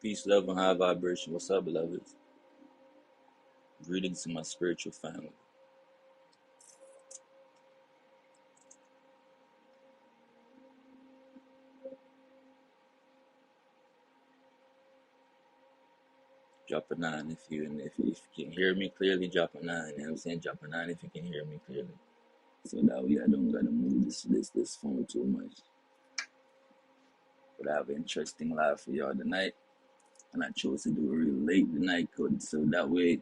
Peace, love, and high vibration. What's up, beloveds? Greetings to my spiritual family. Drop a 9 if you can hear me clearly. Drop a 9. You know what I'm saying? Drop a 9 if you can hear me clearly. So that way I don't gotta move this phone too much. But I have an interesting live for y'all tonight, and I chose to do it real late tonight, so that way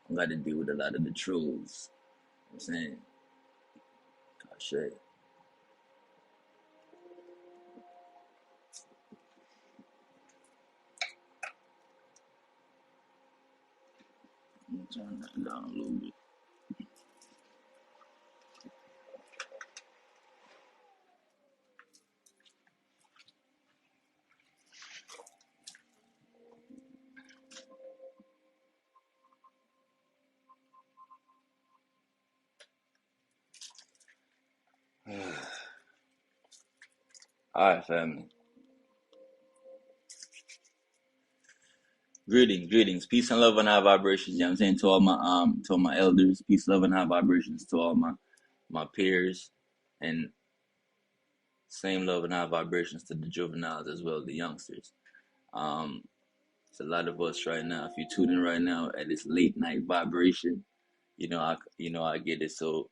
I gotta deal with a lot of the trolls. You know what I'm saying? Oh shit. Let me turn that down a little bit. Alright, family. Greetings, peace and love and high vibrations. You know what I'm saying? To all my elders, peace, love, and high vibrations to all my peers, and same love and high vibrations to the juveniles as well, the youngsters. It's a lot of us right now. If you're tuning right now at this late night vibration, I get it. So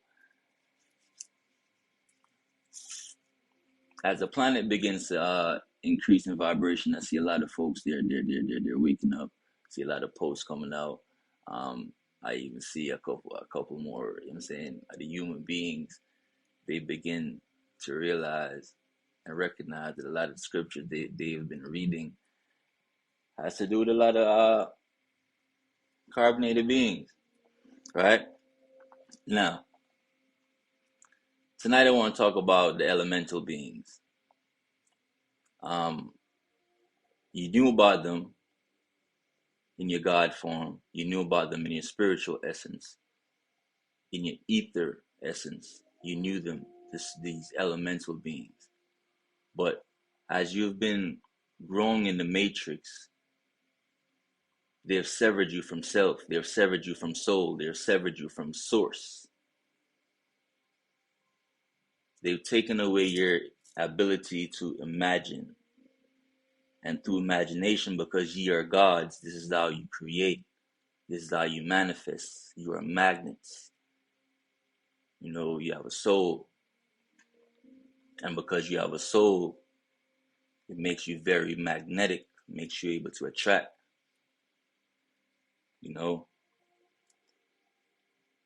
as the planet begins to increase in vibration, I see a lot of folks they're waking up. I see a lot of posts coming out. I even see a couple more, you know what I'm saying, the human beings, they begin to realize and recognize that a lot of the scriptures they've been reading has to do with a lot of carbonated beings, right? Now, tonight I want to talk about the elemental beings. You knew about them in your God form. You knew about them in your spiritual essence, in your ether essence. You knew them, these elemental beings. But as you've been growing in the matrix, they have severed you from self. They have severed you from soul. They have severed you from source. They've taken away your ability to imagine. And through imagination, because ye are gods, this is how you create. This is how you manifest. You are magnets. You have a soul. And because you have a soul, it makes you very magnetic, makes you able to attract.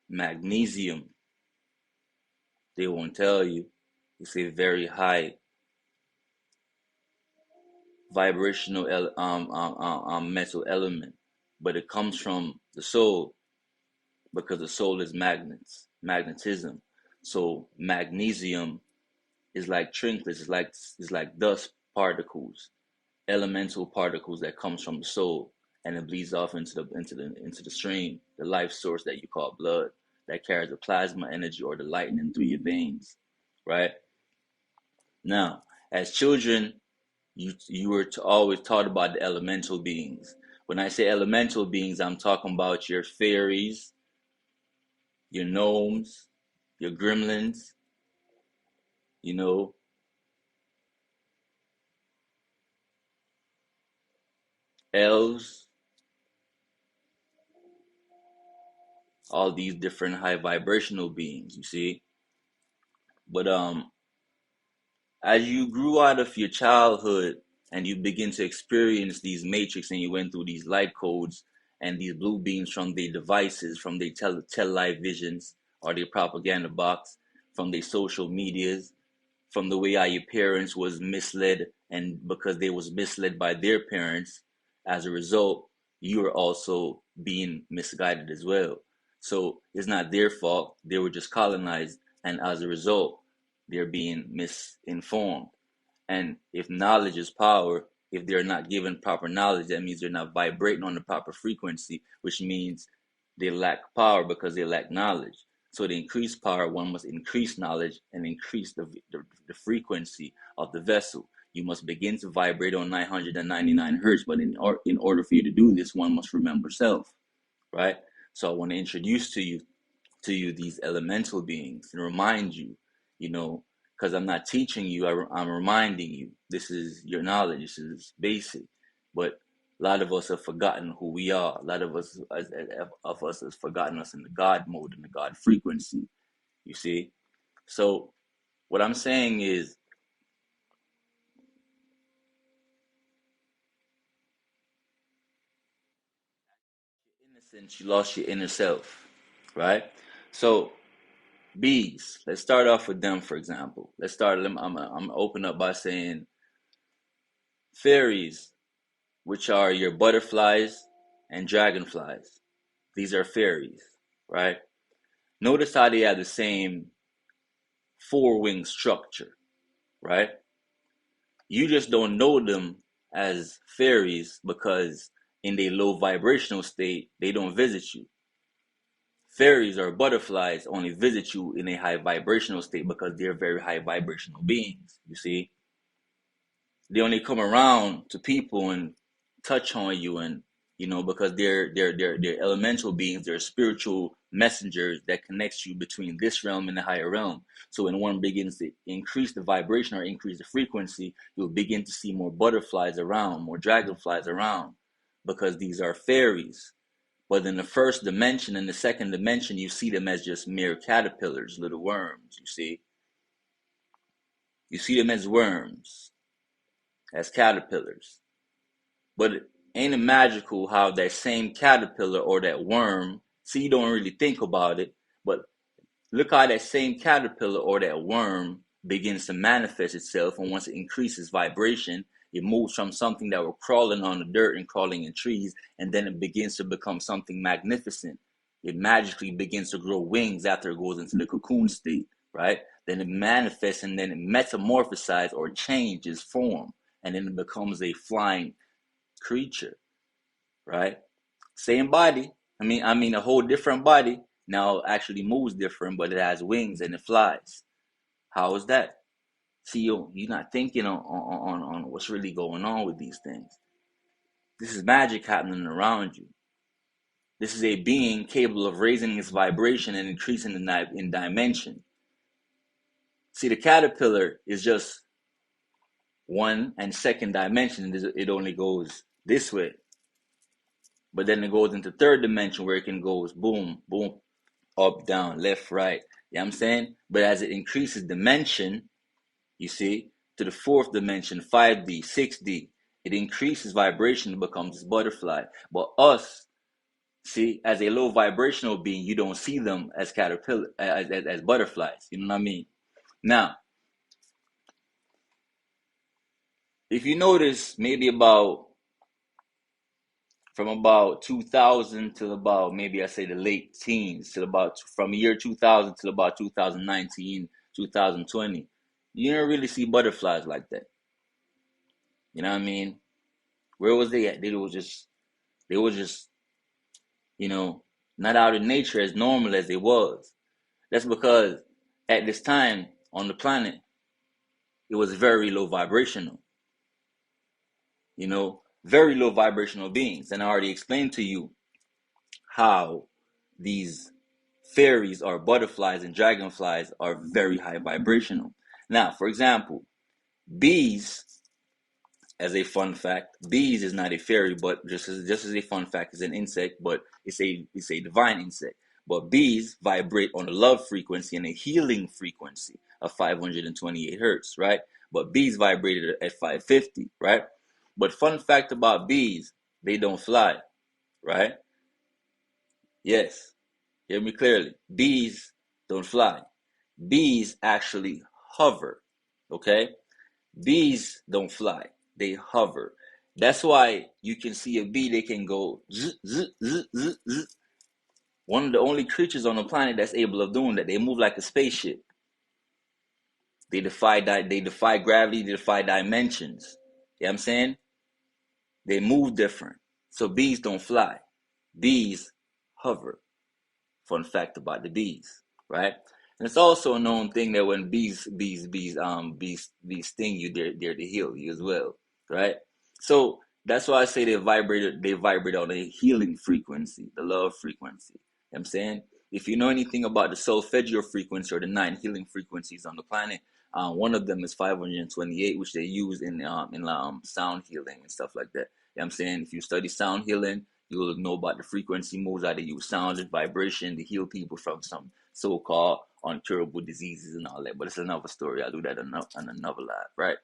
Magnesium, they won't tell you. It's a very high vibrational metal element, but it comes from the soul because the soul is magnetism. So magnesium is like trinkets, it's like dust particles, elemental particles that comes from the soul, and it bleeds off into the stream, the life source that you call blood, that carries the plasma energy or the lightning through your veins, right? Now, as children, you were always taught about the elemental beings. When I say elemental beings, I'm talking about your fairies, your gnomes, your gremlins, elves, all these different high vibrational beings, you see. But as you grew out of your childhood and you begin to experience these matrix and you went through these light codes and these blue beams from their devices, from their live visions or their propaganda box, from their social medias, from the way how your parents was misled, and because they was misled by their parents, as a result, you are also being misguided as well. So it's not their fault. They were just colonized, and as a result, they're being misinformed. And if knowledge is power, if they're not given proper knowledge, that means they're not vibrating on the proper frequency, which means they lack power because they lack knowledge. So to increase power, one must increase knowledge and increase the frequency of the vessel. You must begin to vibrate on 999 hertz. But in order for you to do this, one must remember self, right? So I want to introduce to you these elemental beings and remind you, you know, because I'm not teaching you, I'm reminding you. This is your knowledge. This is basic. But a lot of us have forgotten who we are. A lot of us has forgotten us in the God mode, in the God frequency. You see? So what I'm saying is, innocence, you lost your inner self, right? So bees, let's start off with them, for example. Let's start them. I'm open up by saying fairies, which are your butterflies and dragonflies. These are fairies, right? Notice how they have the same four-wing structure, right? You just don't know them as fairies because in their low vibrational state, they don't visit you. Fairies or butterflies only visit you in a high vibrational state because they're very high vibrational beings, you see? They only come around to people and touch on you, and because they're elemental beings. They're spiritual messengers that connects you between this realm and the higher realm. So when one begins to increase the vibration or increase the frequency, you'll begin to see more butterflies around, more dragonflies around, because these are fairies. But in the first dimension and the second dimension, you see them as just mere caterpillars, little worms. You see them as worms, as caterpillars. But ain't it magical how that same caterpillar or that worm, see, you don't really think about it, but look how that same caterpillar or that worm begins to manifest itself. And once it increases vibration, it moves from something that were crawling on the dirt and crawling in trees, and then it begins to become something magnificent. It magically begins to grow wings after it goes into the cocoon state, right? Then it manifests, and then it metamorphosizes or changes form, and then it becomes a flying creature, right? Same body. I mean, a whole different body now actually moves different, but it has wings and it flies. How is that? See, you're not thinking on what's really going on with these things. This is magic happening around you. This is a being capable of raising its vibration and increasing in dimension. See, the caterpillar is just one and second dimension. It only goes this way. But then it goes into third dimension where it can go boom, boom, up, down, left, right. You know what I'm saying? But as it increases dimension, you see, to the fourth dimension, 5D, 6D, it increases vibration and becomes this butterfly. But us, see, as a low vibrational being, you don't see them as caterpillar, as butterflies. You know what I mean? Now, if you notice, maybe from about 2000 to about, maybe I say the late teens, to about from year 2000 to about 2019, 2020, you don't really see butterflies like that. You know what I mean? Where was they at? They were just, you know, not out in nature as normal as they was. That's because at this time on the planet, it was very low vibrational, very low vibrational beings. And I already explained to you how these fairies or butterflies and dragonflies are very high vibrational. Now, for example, bees, as a fun fact, bees is not a fairy, but just as a fun fact, is an insect, but it's a divine insect. But bees vibrate on a love frequency and a healing frequency of 528 hertz, right? But bees vibrated at 550, right? But fun fact about bees, they don't fly, right? Yes, hear me clearly. Bees don't fly. Bees actually hover, okay? Bees don't fly, they hover. That's why you can see a bee, they can go zzz, zzz, zzz, zzz, zzz. One of the only creatures on the planet that's able of doing that. They move like a spaceship. They defy gravity, they defy dimensions. You know what I'm saying? They move different. So bees don't fly. Bees hover. Fun fact about the bees, right? And it's also a known thing that when bees sting you, they're to heal you as well, right? So that's why I say they vibrate on a healing frequency, the love frequency. You know what I'm saying? If you know anything about the solfeggio frequency or the nine healing frequencies on the planet, one of them is 528, which they use in sound healing and stuff like that. You know what I'm saying? If you study sound healing, you will know about the frequency modes, how they use sound and vibration to heal people from some so-called uncurable diseases and all that. But it's another story. I'll do that on another live, right?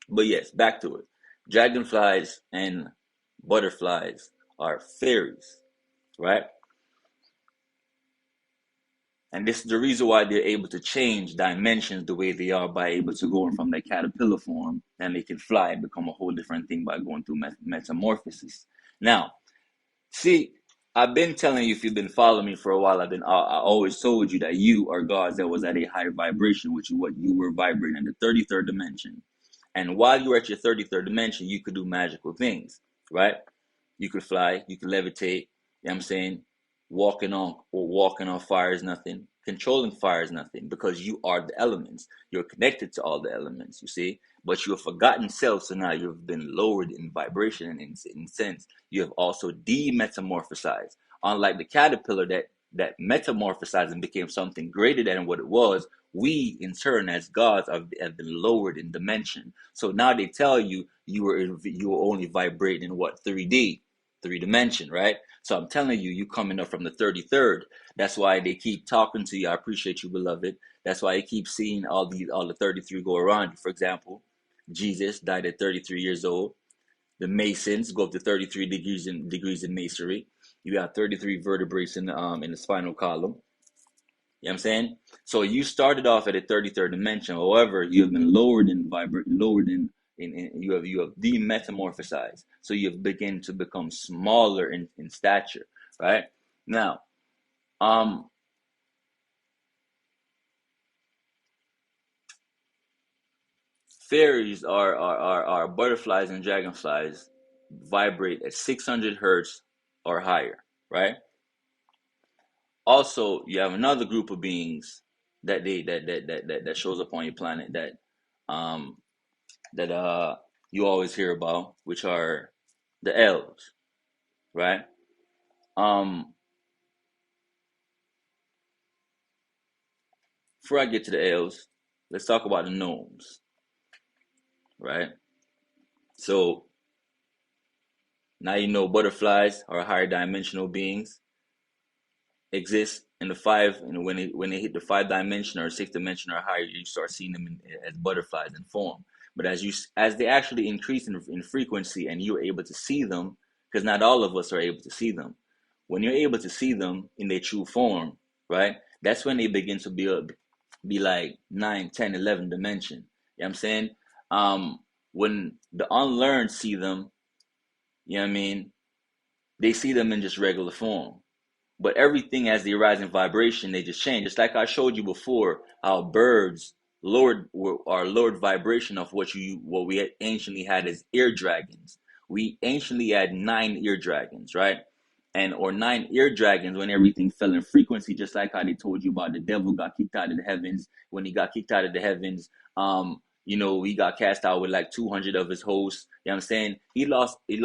But yes, back to it. Dragonflies and butterflies are fairies, right? And this is the reason why they're able to change dimensions the way they are by able to go from their caterpillar form, and they can fly and become a whole different thing by going through metamorphosis. Now, see, I've been telling you, if you've been following me for a while, I always told you that you are gods that was at a higher vibration, which is what you were vibrating in the 33rd dimension. And while you were at your 33rd dimension, you could do magical things, right? You could fly, you could levitate, you know what I'm saying? Walking on fire is nothing. Controlling fire is nothing because you are the elements. You're connected to all the elements, you see? But you have forgotten self, so now you've been lowered in vibration and in sense. You have also demetamorphosized. Unlike the caterpillar that metamorphosized and became something greater than what it was, we in turn as gods have been lowered in dimension. So now they tell you you were only vibrating in what, 3D, three dimension, right? So I'm telling you, you coming up from the 33rd. That's why they keep talking to you. I appreciate you, beloved. That's why you keep seeing all the 33 go around you. For example, Jesus died at 33 years old. The Masons go up to 33 degrees in masonry. You got 33 vertebrae in the spinal column. You know what I'm saying? So you started off at a 33rd dimension. However, you have been you have demetamorphosized. So you have begun to become smaller in stature, right? Now, fairies are butterflies and dragonflies vibrate at 600 hertz or higher, right? Also, you have another group of beings that shows up on your planet um that you always hear about, which are the elves, right? Um, Before I get to the elves, let's talk about the gnomes, right? So now you know butterflies are higher dimensional beings, exist in the five, and when they hit the 5 dimension or 6 dimension or higher, you start seeing them as butterflies in form. But as they actually increase in frequency and you're able to see them, because not all of us are able to see them. When you're able to see them in their true form, right? That's when they begin to be like 9, 10, 11 dimension. You know what I'm saying? When the unlearned see them, you know what I mean? They see them in just regular form. But everything as they rise in vibration, they just change. Just like I showed you before, how birds lowered vibration of what we had anciently had as ear dragons. We anciently had 9 ear dragons, right? And or 9 ear dragons when everything fell in frequency, just like how they told you about the devil got kicked out of the heavens. When he got kicked out of the heavens, he got cast out with like 200 of his hosts. You know what I'm saying? He lost. It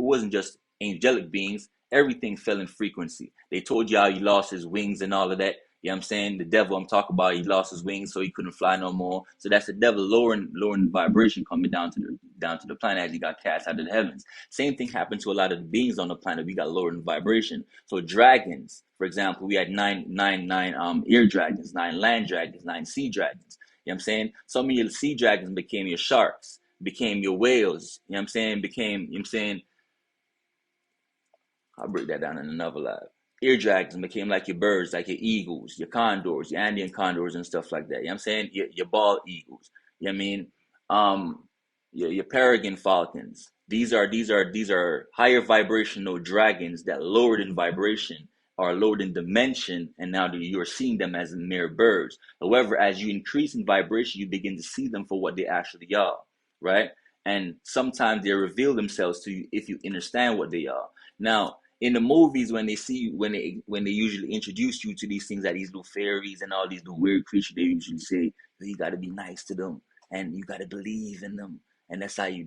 wasn't just angelic beings. Everything fell in frequency. They told you how he lost his wings and all of that. You know what I'm saying? The devil I'm talking about, he lost his wings so he couldn't fly no more. So that's the devil lowering the vibration coming down to the planet as he got cast out of the heavens. Same thing happened to a lot of the beings on the planet. We got lowered in vibration. So dragons, for example, we had nine ear dragons, 9 land dragons, 9 sea dragons. You know what I'm saying? Some of your sea dragons became your sharks, became your whales. You know what I'm saying? I'll break that down in another live. Ear dragons became like your birds, like your eagles, your condors, your Andean condors and stuff like that. You know what I'm saying? Your bald eagles. You know what I mean? Your peregrine falcons. These are higher vibrational dragons that lowered in vibration or lowered in dimension, and now you're seeing them as mere birds. However, as you increase in vibration, you begin to see them for what they actually are, right? And sometimes they reveal themselves to you if you understand what they are. Now, in the movies, when they see you, when they usually introduce you to these things, like these little fairies and all these little weird creatures, they usually say you got to be nice to them and you got to believe in them, and that's how you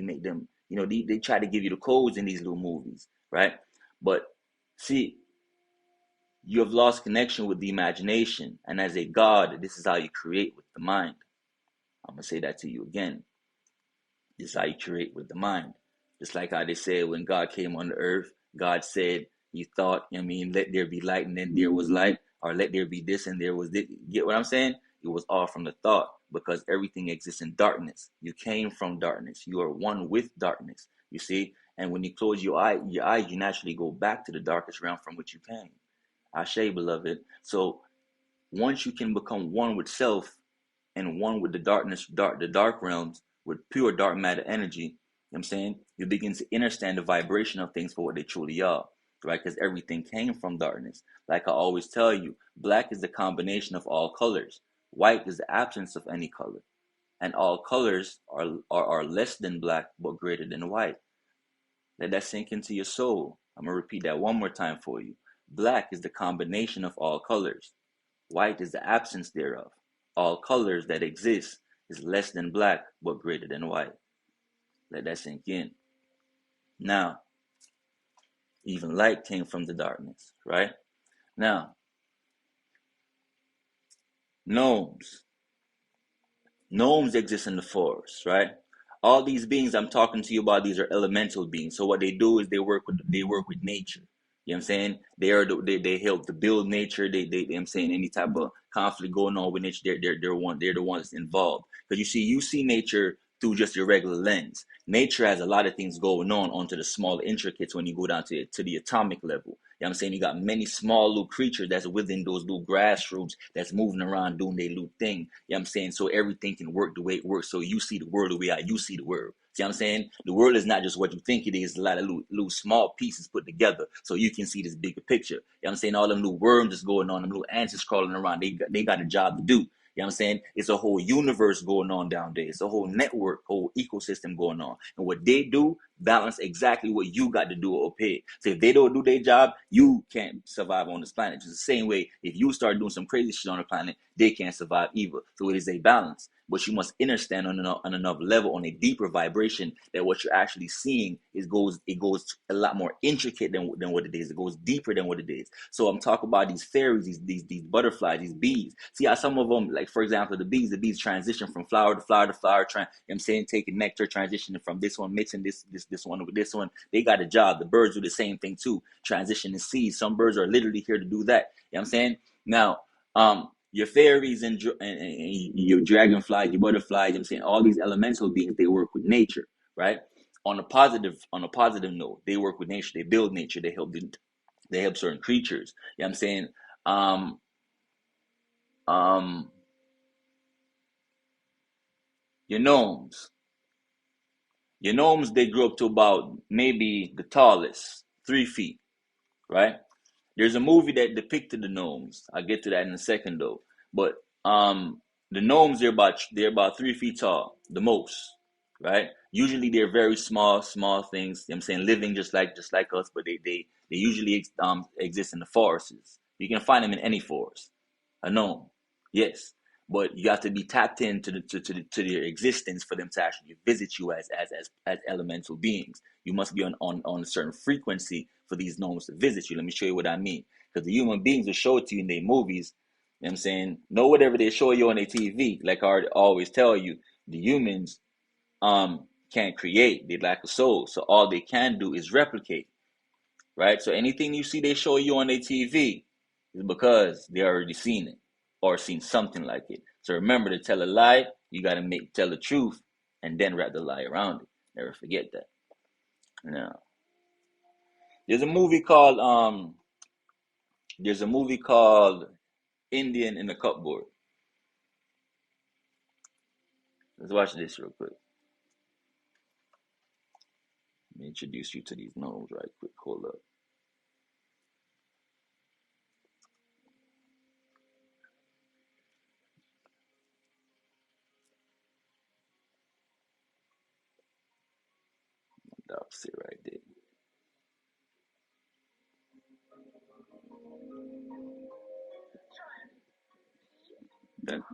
make them. They try to give you the codes in these little movies, right? But see, you have lost connection with the imagination, and as a god, this is how you create with the mind. I'm gonna say that to you again. This is how you create with the mind. Just like how they said when God came on the earth, God said, He thought, let there be light, and then there was light, or let there be this, and there was this. Get what I'm saying? It was all from the thought, because everything exists in darkness. You came from darkness. You are one with darkness. You see? And when you close your eyes, you naturally go back to the darkest realm from which you came. Ashe, beloved. So once you can become one with self, and one with the dark realms, with pure dark matter energy, you know what I'm saying? You begin to understand the vibration of things for what they truly are, right? Because everything came from darkness. Like I always tell you, black is the combination of all colors. White is the absence of any color. And all colors are less than black, but greater than white. Let that sink into your soul. I'm going to repeat that one more time for you. Black is the combination of all colors. White is the absence thereof. All colors that exist is less than black, but greater than white. Let that sink in. Now, even light came from the darkness, right? Now, gnomes. Gnomes exist in the forest, right? All these beings I'm talking to you about, these are elemental beings. So what they do is they work with nature. You know what I'm saying? They help to build nature. You know what I'm saying, any type of conflict going on with nature, they're the ones involved. Because you see nature through just your regular lens. Nature has a lot of things going on onto the small intricates when you go down to the atomic level. You know what I'm saying? You got many small little creatures that's within those little grassroots that's moving around doing their little thing. You know what I'm saying? So everything can work the way it works. So you see the world the way you see the world. See what I'm saying? The world is not just what you think it is. A lot of little small pieces put together so you can see this bigger picture. You know what I'm saying? All them little worms that's going on, them little ants is crawling around. They got a job to do. You know what I'm saying? It's a whole universe going on down there. It's a whole network, whole ecosystem going on. And what they do, balance exactly what you got to do up here. So if they don't do their job, you can't survive on this planet. Just the same way, if you start doing some crazy shit on the planet, they can't survive either. So it is a balance. But you must understand on another level, on a deeper vibration, that what you're actually seeing it goes a lot more intricate than what it is. It goes deeper than what it is. So I'm talking about these fairies, these butterflies, these bees. See how some of them, like for example, the bees transition from flower to flower to flower, you know what I'm saying, taking nectar, transitioning from this one, mixing this one with this one. They got a job. The birds do the same thing too, transitioning seeds. Some birds are literally here to do that. You know what I'm saying? Now, your fairies and your dragonflies, your butterflies, you know what I'm saying, all these elemental beings, they work with nature, right? On a positive note, they work with nature. They build nature. They help certain creatures. You know what I'm saying? Um, um, your gnomes. Your gnomes, they grew up to about maybe the tallest, 3 feet, right? There's a movie that depicted the gnomes. I'll get to that in a second though. But the gnomes, they're about 3 feet tall, the most, right? Usually they're very small things. You know what I'm saying, living just like us, but they usually exist in the forests. You can find them in any forest. A gnome, yes, but you have to be tapped into to their existence for them to actually visit you as elemental beings. You must be on a certain frequency for these gnomes to visit you. Let me show you what I mean. Because the human beings will show it to you in their movies. You know what I'm saying? Know whatever they show you on their TV. Like I always tell you, the humans can't create. They lack a soul. So all they can do is replicate. Right? So anything you see they show you on their TV is because they already seen it or seen something like it. So remember, to tell a lie, you gotta tell the truth and then wrap the lie around it. Never forget that. Now, there's a movie called Indian in the Cupboard. Let's watch this real quick. Let me introduce you to these gnomes right quick. Hold up. That's it right there.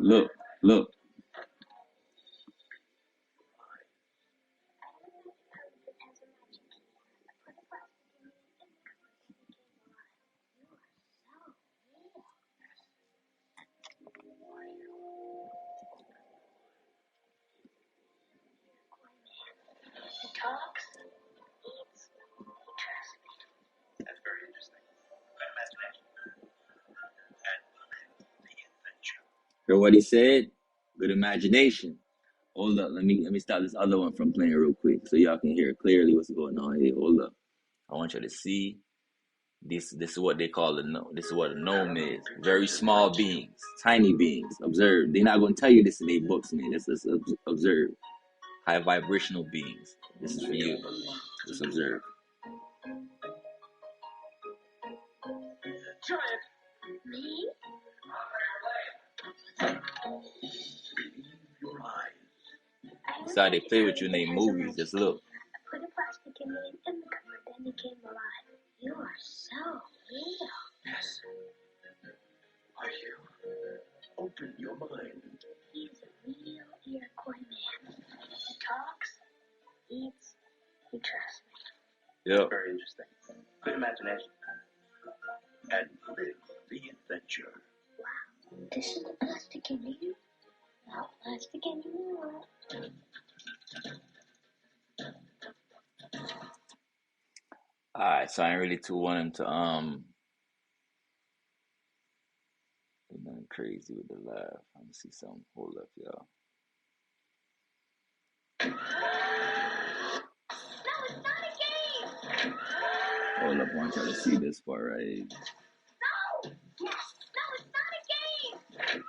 look, look. Hear what he said? Good imagination. Hold up, let me stop this other one from playing real quick so y'all can hear clearly what's going on here. Hold up. I want you to see this. This is what they call a gnome. This is what a gnome is. Very small beings, tiny beings. Observe. They're not going to tell you this in their books, man. Just observe. High vibrational beings. This is for you. Just observe. Me? That's how they play with you in their movies. Just look. I put a plastic in the cupboard, then it came alive. You are so real. Yes. Are you? Open your mind. He's a real Iroquois man. He talks, eats, he trusts me. Yep. Very interesting. Good imagination. And live the adventure. Wow. This is the plastic Indian? Not plastic anymore. Alright, so I ain't really too wanting to do nothing crazy with the live. Let me see something. Hold up, y'all. No, it's not a game. Hold up, I want y'all to see this part right here. No! Yes! No, it's not a game!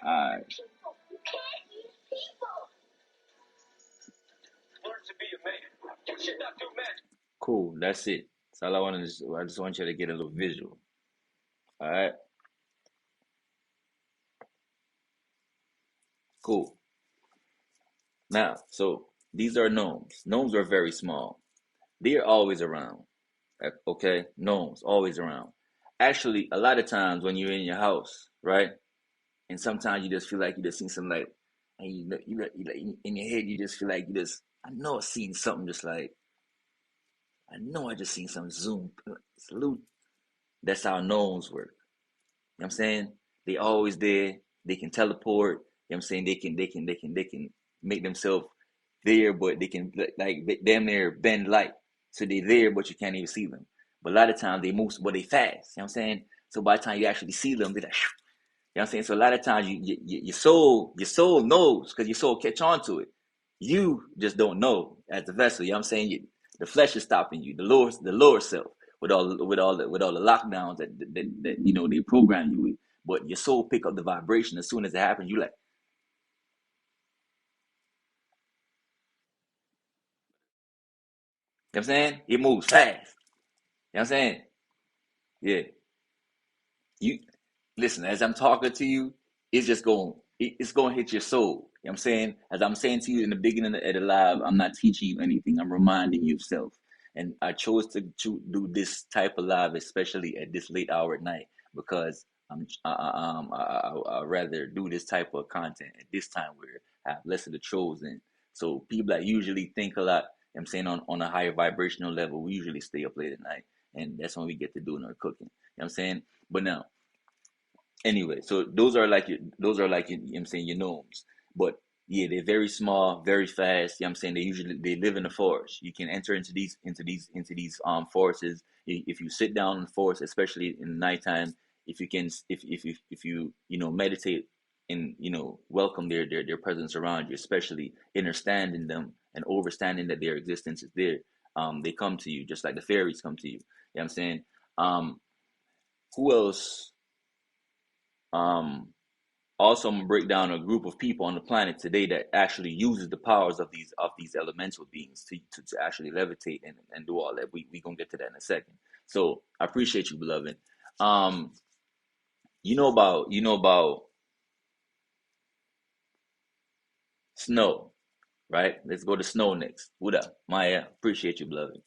Alright. Cool, that's it. That's all I wanted to. I just want you to get a little visual. Alright? Cool. Now, so these are gnomes. Gnomes are very small. They're always around. Okay? Gnomes, always around. Actually, a lot of times when you're in your house, right? And sometimes you just feel like you just seen some like, and in your head you just feel like you just, I know I seen something just like, I know I just seen some zoom, salute. That's how gnomes work. You know what I'm saying? They always there. They can teleport. You know what I'm saying? They can make themselves there, but they can like damn near bend light. So they're there, but you can't even see them. But a lot of times they move, but they fast. You know what I'm saying? So by the time you actually see them, they're like, you know what I'm saying? So a lot of times your soul knows because your soul catch on to it. You just don't know as the vessel. You know what I'm saying? The flesh is stopping you. The lower self with all the lockdowns that they program you with. But your soul pick up the vibration as soon as it happens. You like, you know what I'm saying? It moves fast. You know what I'm saying? Yeah. You listen, as I'm talking to you, it's going to hit your soul. You know what I'm saying? As I'm saying to you in the beginning of the live, I'm not teaching you anything. I'm reminding you of self. And I chose to do this type of live, especially at this late hour at night, because I rather do this type of content at this time where I have less of the trolls in. So people that usually think a lot, you know what I'm saying, on a higher vibrational level, we usually stay up late at night. And that's when we get to doing our cooking. You know what I'm saying? But now, anyway, so those are like you know what I'm saying, your gnomes. But yeah, they're very small, very fast. You know what I'm saying? They live in the forest. You can enter into these forests if you sit down in the forest, especially in the nighttime. If you can if you meditate and welcome their presence around you, especially understanding them and overstanding that their existence is there. They come to you just like the fairies come to you. You know what I'm saying? Um, who else? Um, Also, I'm gonna break down a group of people on the planet today that actually uses the powers of these elemental beings to actually levitate and do all that. We gonna get to that in a second. So I appreciate you, beloved. Um, you know about Snow, right? Let's go to snow next. What up? Maya, appreciate you, beloved.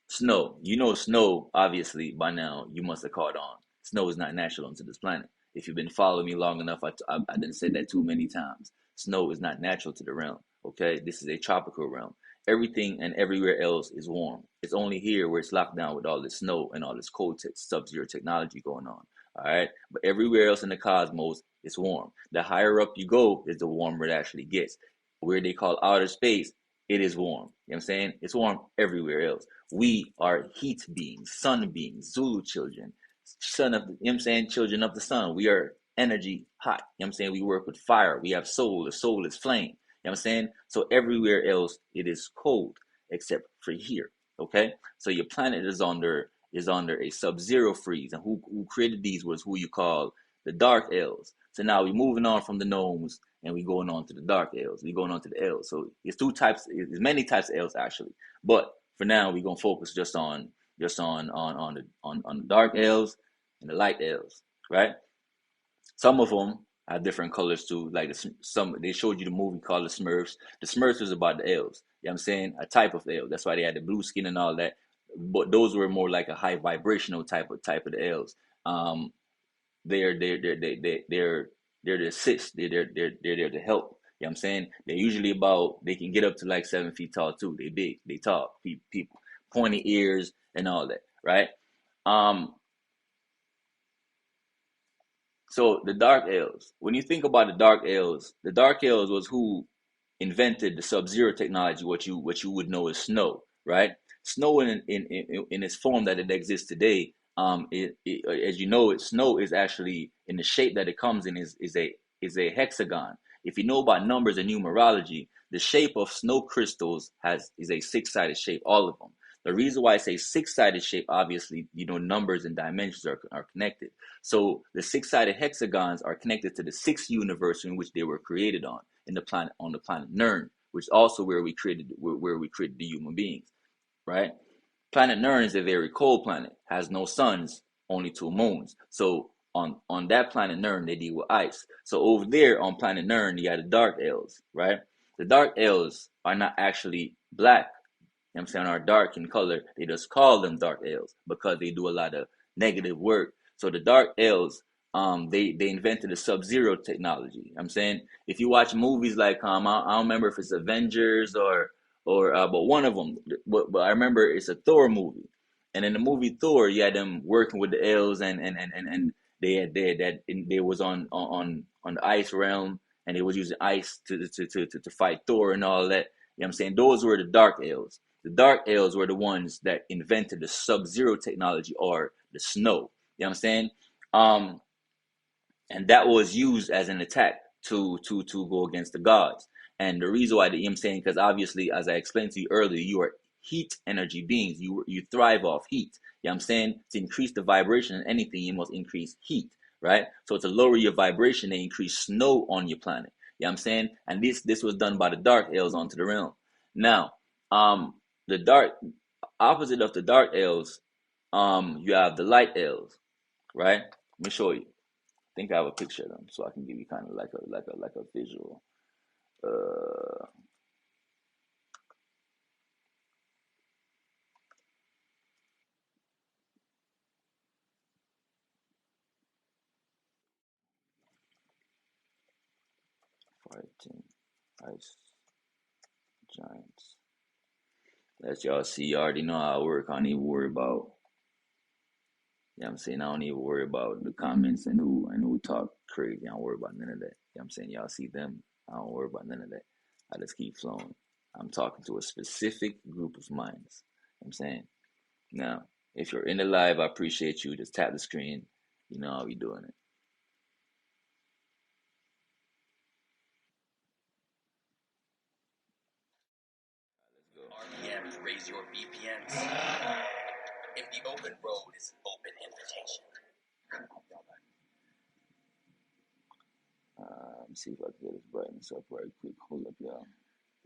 Snow. You know snow, obviously, by now, you must have caught on. Snow is not natural onto this planet. If you've been following me long enough, I didn't say that too many times. Snow is not natural to the realm, okay? This is a tropical realm. Everything and everywhere else is warm. It's only here where it's locked down with all this snow and all this cold sub-zero technology going on, all right? But everywhere else in the cosmos, it's warm. The higher up you go, is the warmer it actually gets. Where they call outer space, it is warm. You know what I'm saying? It's warm everywhere else. We are heat beings, sun beings, Zulu children, son of, you know what I'm saying, children of the sun. We are energy hot. You know what I'm saying? We work with fire. We have soul. The soul is flame. You know what I'm saying? So everywhere else it is cold except for here. Okay? So your planet is under a sub-zero freeze. And who created these was who you call the dark elves. So now we're moving on from the gnomes and we're going on to the dark elves. We're going on to the elves. So it's two types, there's many types of elves actually. But for now, we're gonna focus just on the dark elves and the light elves, right? Some of them have different colors too. Like some, they showed you the movie called The Smurfs. The Smurfs was about the elves. You know what I'm saying? A type of elf. That's why they had the blue skin and all that. But those were more like a high vibrational type of the elves. Um, they're the assist. They're there to help. You know what I'm saying? They're usually about, they can get up to like 7 feet tall too. They big, they tall people, pointy ears and all that, right? Um, so the dark elves. When you think about the dark elves was who invented the sub-zero technology, what you would know as snow, right? Snow in its form that it exists today, as you know, snow is actually in the shape that it comes in is a hexagon. If you know about numbers and numerology, the shape of snow crystals is a six-sided shape, all of them. The reason why I say six-sided shape, obviously, numbers and dimensions are connected. So the six-sided hexagons are connected to the sixth universe in which they were created on the planet Nern, which is also where we created the human beings, right? Planet Nern is a very cold planet, has no suns, only two moons. So on that planet Nern, they deal with ice. So over there on planet Nern, you got the dark elves, right? The dark elves are not actually black. You know what I'm saying, are dark in color. They just call them dark elves because they do a lot of negative work. So the dark elves, they invented the sub-zero technology. You know what I'm saying, if you watch movies like I don't remember if it's Avengers or but one of them, but I remember it's a Thor movie, and in the movie Thor, you had them working with the elves, and they was on the ice realm, and they was using ice to fight Thor and all that. You know what I'm saying? Those were the dark elves. The dark elves were the ones that invented the sub-zero technology or the snow. You know what I'm saying? Um, and that was used as an attack to go against the gods. And the reason why, you know what I'm saying, because obviously, as I explained to you earlier, you are heat energy beings. You thrive off heat. You know what I'm saying? To increase the vibration in anything, you must increase heat, right? So to lower your vibration, they increase snow on your planet. You know what I'm saying? And this was done by the dark elves onto the realm. Now, um, the dark opposite of the dark elves, you have the light elves, right? Let me show you. I think I have a picture of them, so I can give you kind of like a visual. Uh, Fighting ice giants. As y'all see, you already know how I work. I don't even worry about. You know what I'm saying? I don't even worry about the comments and who talk crazy. I don't worry about none of that. You know what I'm saying? Y'all see them. I don't worry about none of that. I just keep flowing. I'm talking to a specific group of minds. You know what I'm saying? Now, if you're in the live, I appreciate you. Just tap the screen. You know how we doing it. RPMs raise your VPNs. If the open road is an open invitation. Let me see if I can get this brightness up right quick. Hold up, y'all.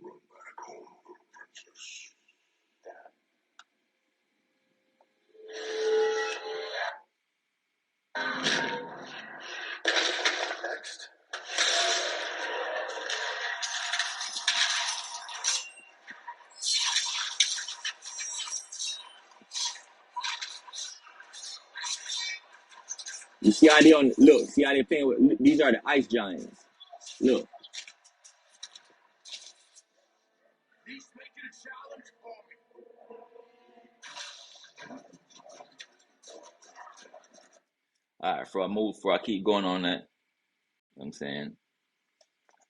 Run back home, little princess. Next. You see how they on look, see how they playing with these are the ice giants. Look. All right, before I keep going on that, you know what I'm saying.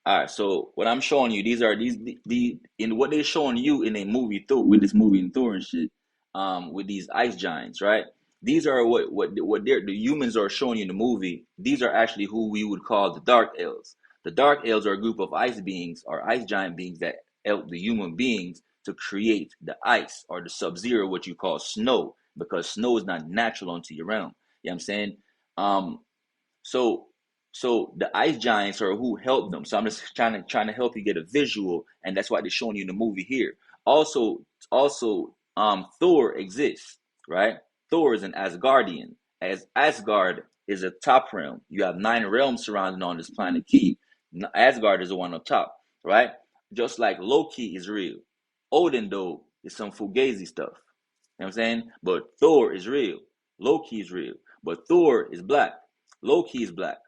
All right, so what I'm showing you, these are the in what they're showing you in a movie Thor with this movie in Thor and shit, with these ice giants, right? These are what the humans are showing you in the movie. These are actually who we would call the Dark Elves. The Dark Elves are a group of ice beings or ice giant beings that help the human beings to create the ice or the sub-zero, what you call snow, because snow is not natural onto your realm. You know what I'm saying? Um, so so the ice giants are who helped them. So I'm just trying to help you get a visual, and that's why they're showing you in the movie here. Also, Thor exists, right? Thor is an Asgardian. As Asgard is a top realm. You have 9 realms surrounding on this planet Key. Asgard is the one up top, right? Just like Loki is real. Odin though is some fugazi stuff. You know what I'm saying? But Thor is real. Loki is real. But Thor is black. Loki is black.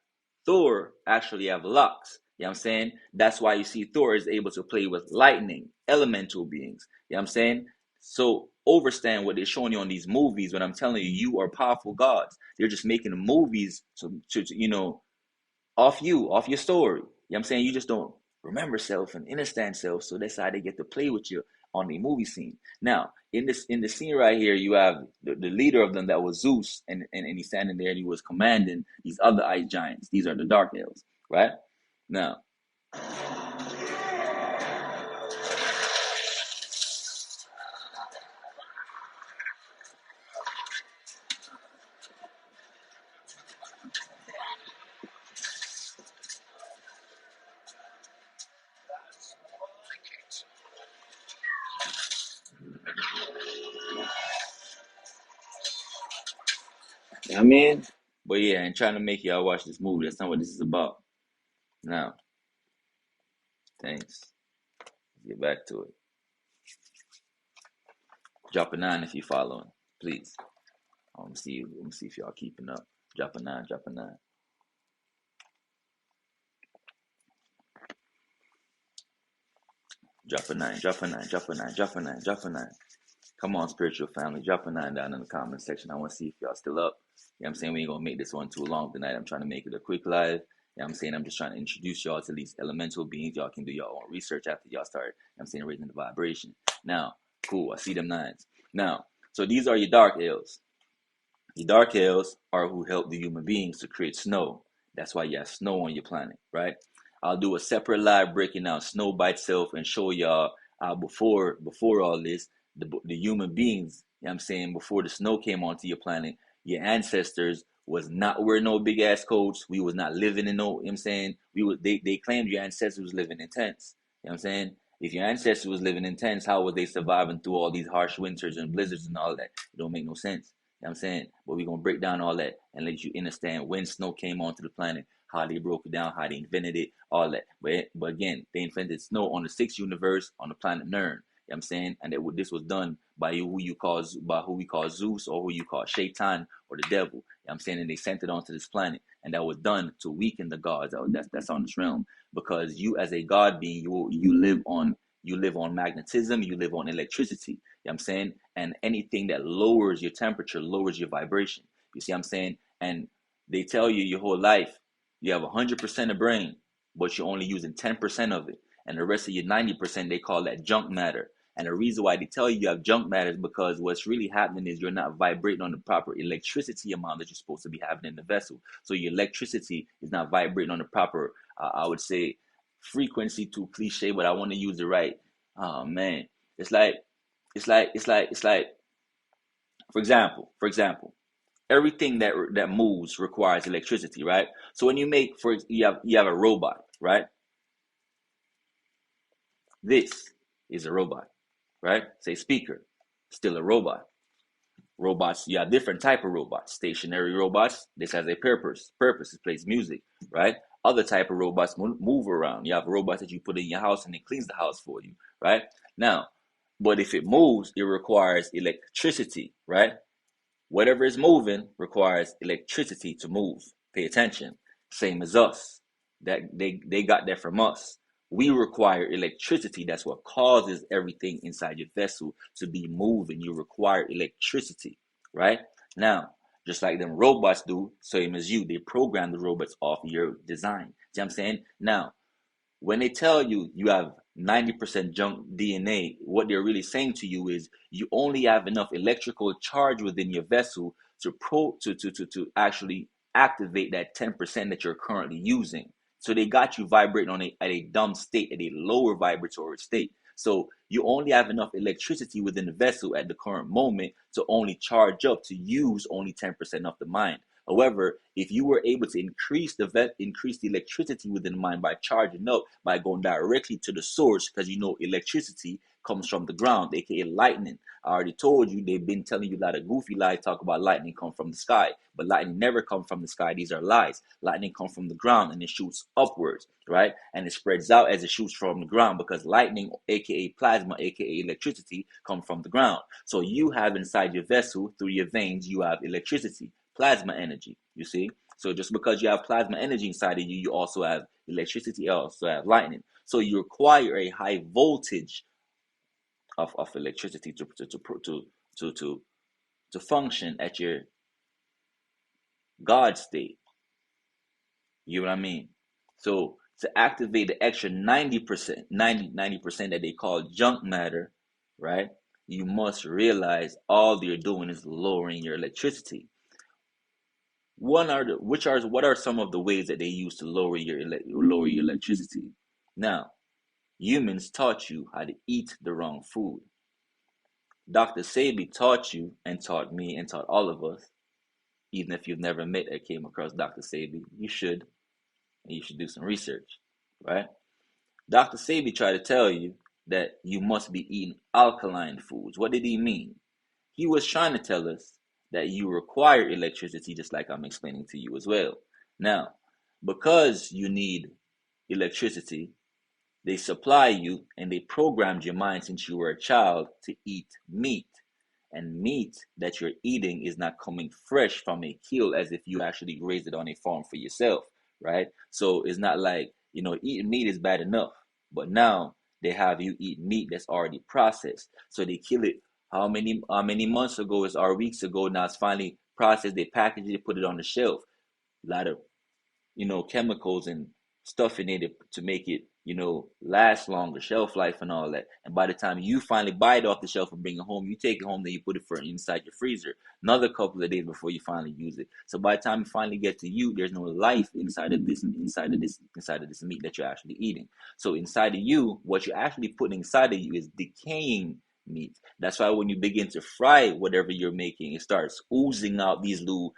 Thor actually have locks. You know what I'm saying? That's why you see Thor is able to play with lightning, elemental beings. You know what I'm saying? So understand what they're showing you on these movies when I'm telling you you are powerful gods. They're just making the movies to off your story. You know what I'm saying? You just don't remember self and understand self, so that's how they get to play with you on the movie scene. Now, in the scene right here, you have the leader of them that was Zeus, and he's standing there and he was commanding these other ice giants. These are the Dark Elves, right? Now, You know what I mean? but yeah, and trying to make y'all watch this movie. That's not what this is about. Now, thanks. Let's get back to it. Drop a 9 if you're following, please. I want to see you. Let me see if y'all keeping up. Drop a 9. Drop a 9. Drop a 9. Drop a 9. Drop a 9. Drop a 9. Drop a 9. Come on, spiritual family. Drop a 9 down in the comment section. I want to see if y'all still up. You know what I'm saying? We ain't going to make this one too long tonight. I'm trying to make it a quick live. You know what I'm saying? I'm just trying to introduce y'all to these elemental beings. Y'all can do your own research after y'all start, you know what I'm saying, raising the vibration. Now, cool. I see them 9s. Now, so these are your dark elves. The dark elves are who help the human beings to create snow. That's why you have snow on your planet, right? I'll do a separate live breaking down snow by itself and show y'all before all this, the human beings, you know what I'm saying, before the snow came onto your planet, your ancestors was not wearing no big ass coats. We was not living in no, you know what I'm saying? They claimed your ancestors was living in tents. You know what I'm saying? If your ancestors was living in tents, how was they surviving through all these harsh winters and blizzards and all that? It don't make no sense. You know what I'm saying? But we're going to break down all that and let you understand when snow came onto the planet, how they broke it down, how they invented it, all that. But again, they invented snow on the sixth universe on the planet Nern. You know what I'm saying? And this was done by who we call Zeus or who you call Shaitan or the devil. You know what I'm saying? And they sent it onto this planet. And that was done to weaken the gods. That's on this realm. Because you as a god being, you live on magnetism, you live on electricity. You know what I'm saying? And anything that lowers your temperature lowers your vibration. You see what I'm saying? And they tell you your whole life you have 100% of brain, but you're only using 10% of it. And the rest of your 90%, they call that junk matter. And the reason why they tell you have junk matter is because what's really happening is you're not vibrating on the proper electricity amount that you're supposed to be having in the vessel. So your electricity is not vibrating on the proper, I would say, frequency, too cliche, but I want to use it right. Oh man, it's like for example, everything that moves requires electricity, right? So when you have a robot, right? This is a robot, right? Say speaker, still a robot. Robots, you have different type of robots. Stationary robots, this has a purpose, it plays music, right? Other type of robots move around. You have robots that you put in your house and it cleans the house for you, right? Now, but if it moves, it requires electricity, right? Whatever is moving requires electricity to move. Pay attention. Same as us. That they got that from us. We require electricity. That's what causes everything inside your vessel to be moving. You require electricity, right? Now, just like them robots do, same as you, they program the robots off your design. See what I'm saying? Now, when they tell you you have 90% junk DNA, what they're really saying to you is you only have enough electrical charge within your vessel to actually activate that 10% that you're currently using. So they got you vibrating at a dumb state, at a lower vibratory state. So you only have enough electricity within the vessel at the current moment to only charge up to use only 10% of the mind. However, if you were able to increase the electricity within the mind by charging up, by going directly to the source, because you know electricity comes from the ground, aka lightning. I already told you they've been telling you a lot of goofy lies, talk about lightning come from the sky, but lightning never come from the sky. These are lies. Lightning comes from the ground and it shoots upwards, right? And it spreads out as it shoots from the ground because lightning, aka plasma, aka electricity, come from the ground. So you have inside your vessel, through your veins, you have electricity, plasma energy, you see? So just because you have plasma energy inside of you, you also have electricity, you also have lightning. So you require a high voltage of electricity to function at your God state. You know what I mean? So to activate the extra 90%, 90% that they call junk matter, right? You must realize all you're doing is lowering your electricity. What are some of the ways that they use to lower your electricity? Now, humans taught you how to eat the wrong food. Dr. Sebi taught you and taught me and taught all of us. Even if you've never met or came across Dr. Sebi, you should, and you should do some research, right? Dr. Sebi tried to tell you that you must be eating alkaline foods. What did he mean? He was trying to tell us that you require electricity, just like I'm explaining to you as well. Now, because you need electricity, they supply you and they programmed your mind since you were a child to eat meat. And meat that you're eating is not coming fresh from a kill as if you actually raised it on a farm for yourself, right? So it's not like, eating meat is bad enough, but now they have you eat meat that's already processed. So they kill it how many months ago or weeks ago. Now it's finally processed, they package it, put it on the shelf. A lot of chemicals and stuff in it to make it, last longer, shelf life and all that. And by the time you finally buy it off the shelf and bring it home, you take it home, then you put it for inside your freezer. Another couple of days before you finally use it. So by the time it finally gets to you, there's no life inside of this meat that you're actually eating. So inside of you, what you're actually putting inside of you is decaying meat. That's why when you begin to fry whatever you're making, it starts oozing out these little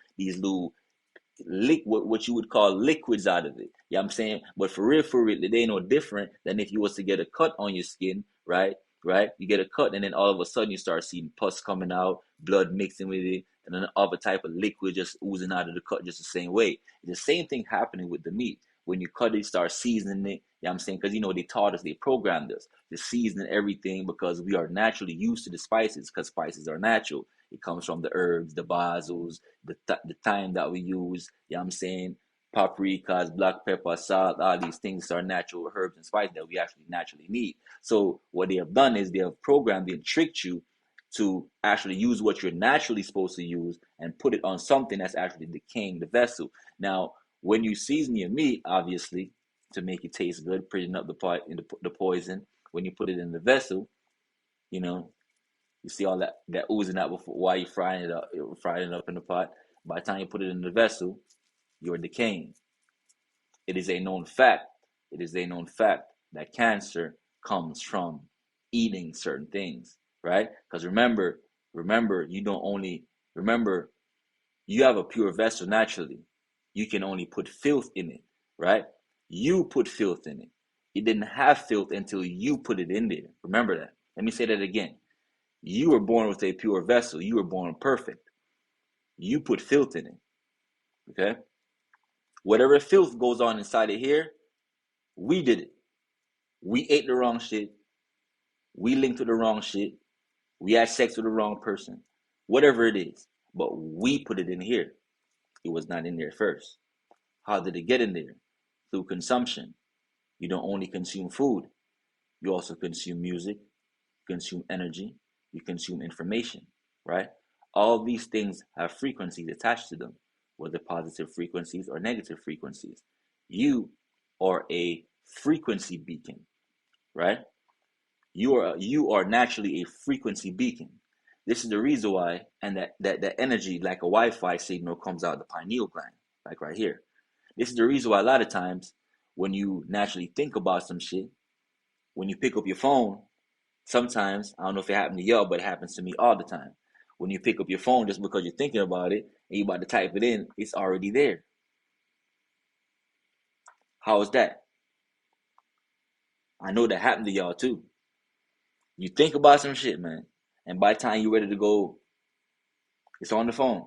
liquid, what you would call liquids out of it. You know what I'm saying? But for real, it ain't no different than if you was to get a cut on your skin, right? Right? You get a cut and then all of a sudden you start seeing pus coming out, blood mixing with it, and then other type of liquid just oozing out of the cut just the same way. The same thing happening with the meat. When you cut it, start seasoning it, you know what I'm saying? Because they taught us, they programmed us to season everything because we are naturally used to the spices because spices are natural. It comes from the herbs, the basils, the thyme that we use, you know what I'm saying? Paprikas, black pepper, salt, all these things are natural herbs and spices that we actually naturally need. So what they have done is they have programmed and tricked you to actually use what you're naturally supposed to use and put it on something that's actually decaying the vessel. Now, when you season your meat, obviously, to make it taste good, putting up the poison, when you put it in the vessel, you know, you see all that oozing out before while you're frying it up in the pot. By the time you put it in the vessel, you're decaying. It is a known fact. It is a known fact that cancer comes from eating certain things, right? Because remember, you don't only remember you have a pure vessel naturally. You can only put filth in it, right? You put filth in it. It didn't have filth until you put it in there. Remember that. Let me say that again. You were born with a pure vessel. You were born perfect. You put filth in it. Okay? Whatever filth goes on inside of here, we did it. We ate the wrong shit. We linked to the wrong shit. We had sex with the wrong person. Whatever it is. but we put it in here. It was not in there first. How did it get in there? Through consumption. You don't only consume food, you also consume music, consume energy, you consume information, right? All these things have frequencies attached to them, whether positive frequencies or negative frequencies. You are a frequency beacon, right? You are naturally a frequency beacon. This is the reason why, and that energy, like a Wi-Fi signal, comes out of the pineal gland, like right here. This is the reason why a lot of times when you naturally think about some shit, when you pick up your phone, sometimes, I don't know if it happened to y'all, but it happens to me all the time. When you pick up your phone just because you're thinking about it and you're about to type it in, it's already there. How is that? I know that happened to y'all too. You think about some shit, man, and by the time you're ready to go, it's on the phone.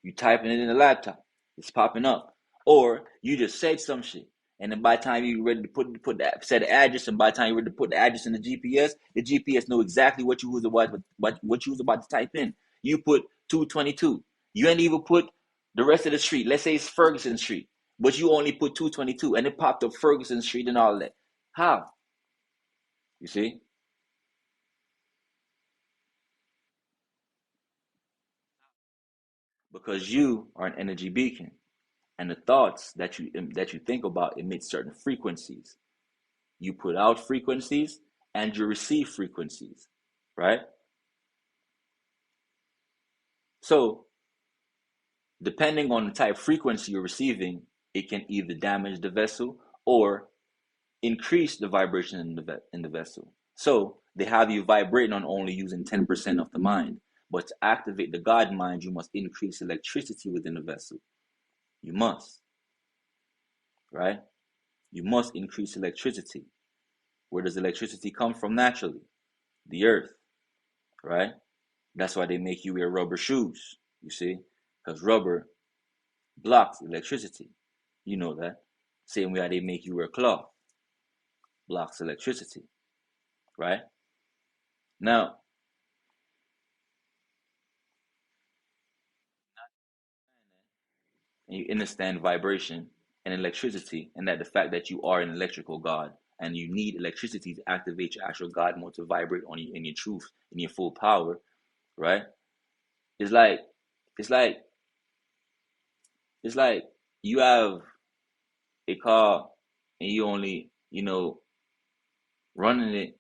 You typing it in the laptop, it's popping up. Or you just said some shit, and then by the time you're ready to put that set the address, and by the time you're ready to put the address in the GPS know exactly what you was about to type in. You put 222. You ain't even put the rest of the street. Let's say it's Ferguson Street, but you only put 222, and it popped up Ferguson Street and all that. How? You see? Because you are an energy beacon, and the thoughts that you think about emit certain frequencies. You put out frequencies and you receive frequencies, right? So depending on the type of frequency you're receiving, it can either damage the vessel or increase the vibration in the vessel. So they have you vibrating on only using 10% of the mind. But to activate the God mind, you must increase electricity within the vessel. You must, right? You must increase electricity. Where does electricity come from naturally? The earth, right? That's why they make you wear rubber shoes, you see? Because rubber blocks electricity. You know that. Same way how they make you wear cloth, blocks electricity, right? Now, you understand vibration and electricity, and that the fact that you are an electrical god and you need electricity to activate your actual god mode to vibrate on you in your truth, in your full power, right? It's like, it's like, it's like you have a car and you only, running it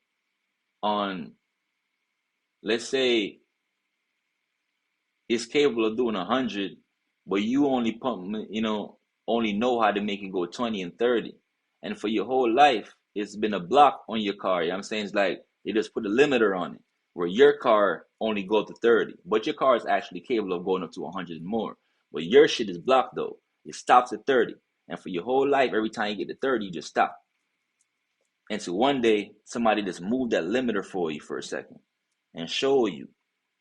on, let's say it's capable of doing 100, but you only only know how to make it go 20 and 30. And for your whole life, it's been a block on your car. You know what I'm saying? It's like they just put a limiter on it where your car only go to 30, but your car is actually capable of going up to 100 and more. But your shit is blocked though. It stops at 30. And for your whole life, every time you get to 30, you just stop. And so one day, somebody just moved that limiter for you for a second and show you,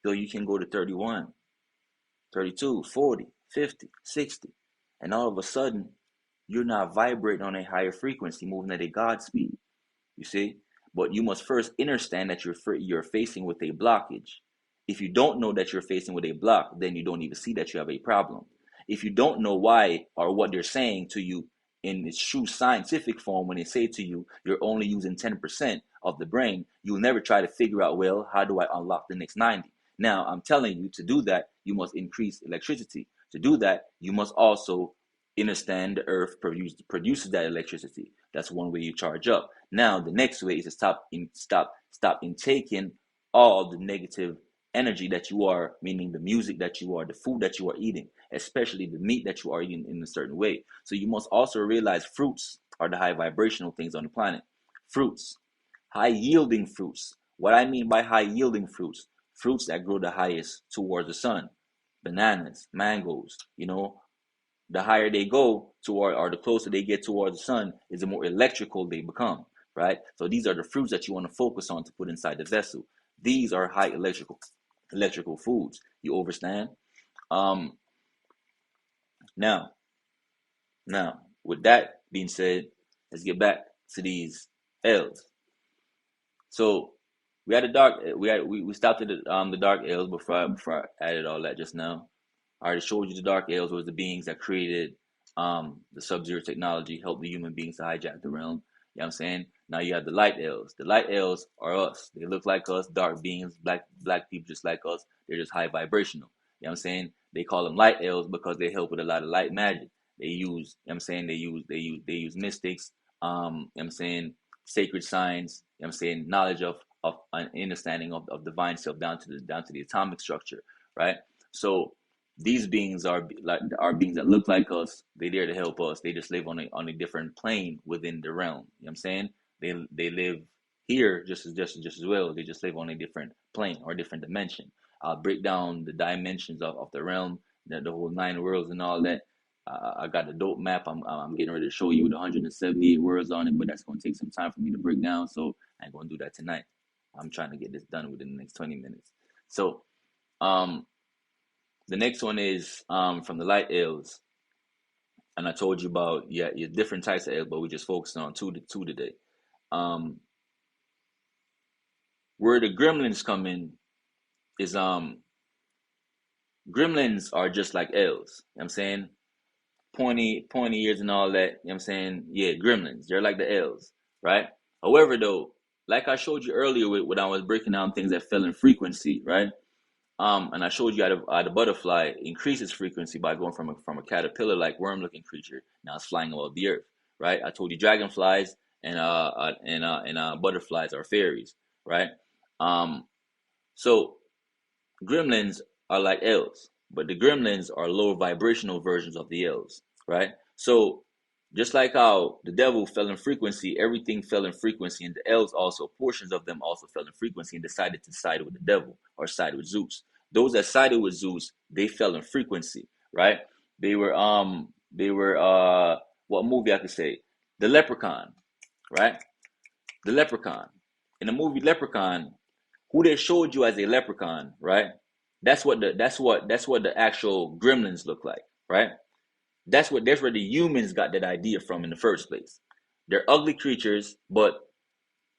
though you can go to 31, 32, 40, 50, 60. And all of a sudden, you're not vibrating on a higher frequency, moving at a God speed. You see? But you must first understand that you're facing with a blockage. If you don't know that you're facing with a block, then you don't even see that you have a problem. If you don't know why or what they're saying to you in its true scientific form, when they say to you, you're only using 10% of the brain, you'll never try to figure out, well, how do I unlock the next 90? Now, I'm telling you, to do that, you must increase electricity. To do that, you must also understand the earth produces that electricity. That's one way you charge up. Now, the next way is to stop intaking all the negative energy that you are, meaning the music that you are, the food that you are eating, especially the meat that you are eating in a certain way. So you must also realize fruits are the high vibrational things on the planet. Fruits, high yielding fruits. What I mean by high yielding fruits, fruits that grow the highest towards the sun, bananas, mangoes, the higher they go toward, or the closer they get towards the sun, is the more electrical they become, right? So these are the fruits that you want to focus on to put inside the vessel. These are high electrical foods. You understand? Um, now, with that being said, let's get back to these elves. So we had the dark. We stopped at the dark elves before I added all that just now. I already showed you the dark elves was the beings that created the Sub-Zero technology, helped the human beings to hijack the realm. You know what I'm saying? Now you have the light elves. The light elves are us. They look like us, dark beings, black people just like us. They're just high vibrational. You know what I'm saying? They call them light elves because they help with a lot of light magic. They use, you know what I'm saying, they use mystics, you know what I'm saying, sacred signs, you know what I'm saying, knowledge of an understanding of divine self down to the atomic structure, right? So these beings are beings that look like us. They there to help us. They just live on a different plane within the realm. You know what I'm saying? They live here just as well. They just live on a different plane or a different dimension. I'll break down the dimensions of the realm, the whole nine worlds and all that. I got a dope map. I'm getting ready to show you with 178 words on it, but that's going to take some time for me to break down. So I ain't going to do that tonight. I'm trying to get this done within the next 20 minutes. So the next one is from the light elves, and I told you about your different types of elves, but we just focused on two today. Where the gremlins come in is gremlins are just like elves. You know what I'm saying? Pointy ears and all that. You know what I'm saying? Yeah, gremlins. They're like the elves, right? However, though, like I showed you earlier when I was breaking down things that fell in frequency, right? And I showed you how the butterfly increases frequency by going from a caterpillar like worm looking creature. Now it's flying above the earth, right? I told you dragonflies and butterflies are fairies, right? Um, so gremlins are like elves, but the gremlins are lower vibrational versions of the elves, right? So just like how the devil fell in frequency, everything fell in frequency, and the elves also, portions of them also fell in frequency and decided to side with the devil or side with Zeus. Those that sided with Zeus, they fell in frequency, right? They were what movie I could say? The Leprechaun, right? The Leprechaun. In the movie Leprechaun, who they showed you as a leprechaun, right? That's what the actual gremlins look like, right? That's where the humans got that idea from in the first place. They're ugly creatures, but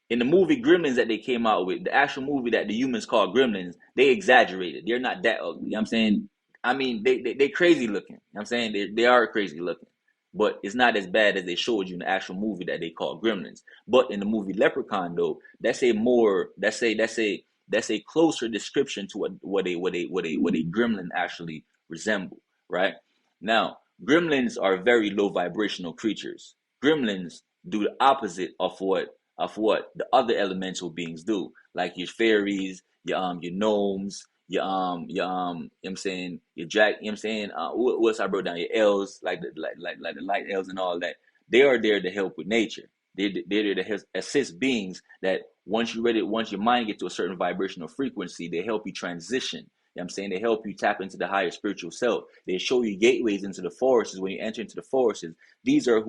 in the movie Gremlins that they came out with, the actual movie that the humans call Gremlins, they exaggerated. They're not that ugly. You know what I'm saying? I mean, they crazy looking. You know what I'm saying? They are crazy looking. But it's not as bad as they showed you in the actual movie that they call Gremlins. But in the movie Leprechaun, though, that's a closer description to what a gremlin actually resemble, right? Now, gremlins are very low vibrational creatures. Gremlins do the opposite of what the other elemental beings do, like your fairies, your gnomes, you know what I'm saying, your jack, you know what I'm saying, what's I broke down, your elves, like the light elves and all that. They are there to help with nature. They're there to assist beings that once your mind gets to a certain vibrational frequency, they help you transition. You know what I'm saying? They help you tap into the higher spiritual self. They show you gateways into the forests. When you enter into the forests, these are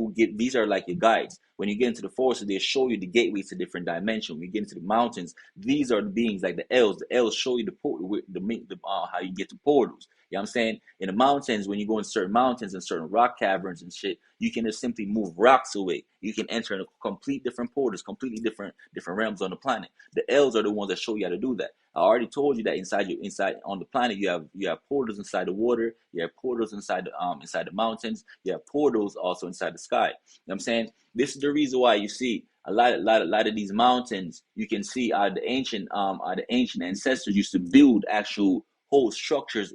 like your guides. When you get into the forests, they show you the gateways to different dimensions. When you get into the mountains, these are the beings like the elves. The elves show you how you get to portals. You know what I'm saying? In the mountains, when you go in certain mountains and certain rock caverns and shit, you can just simply move rocks away. You can enter in complete different portals, completely different realms on the planet. The elves are the ones that show you how to do that. I already told you that inside on the planet you have portals inside the water, you have portals inside the mountains, you have portals also inside the sky. You know what I'm saying? This is the reason why you see a lot of these mountains. You can see the ancient ancestors used to build actual whole structures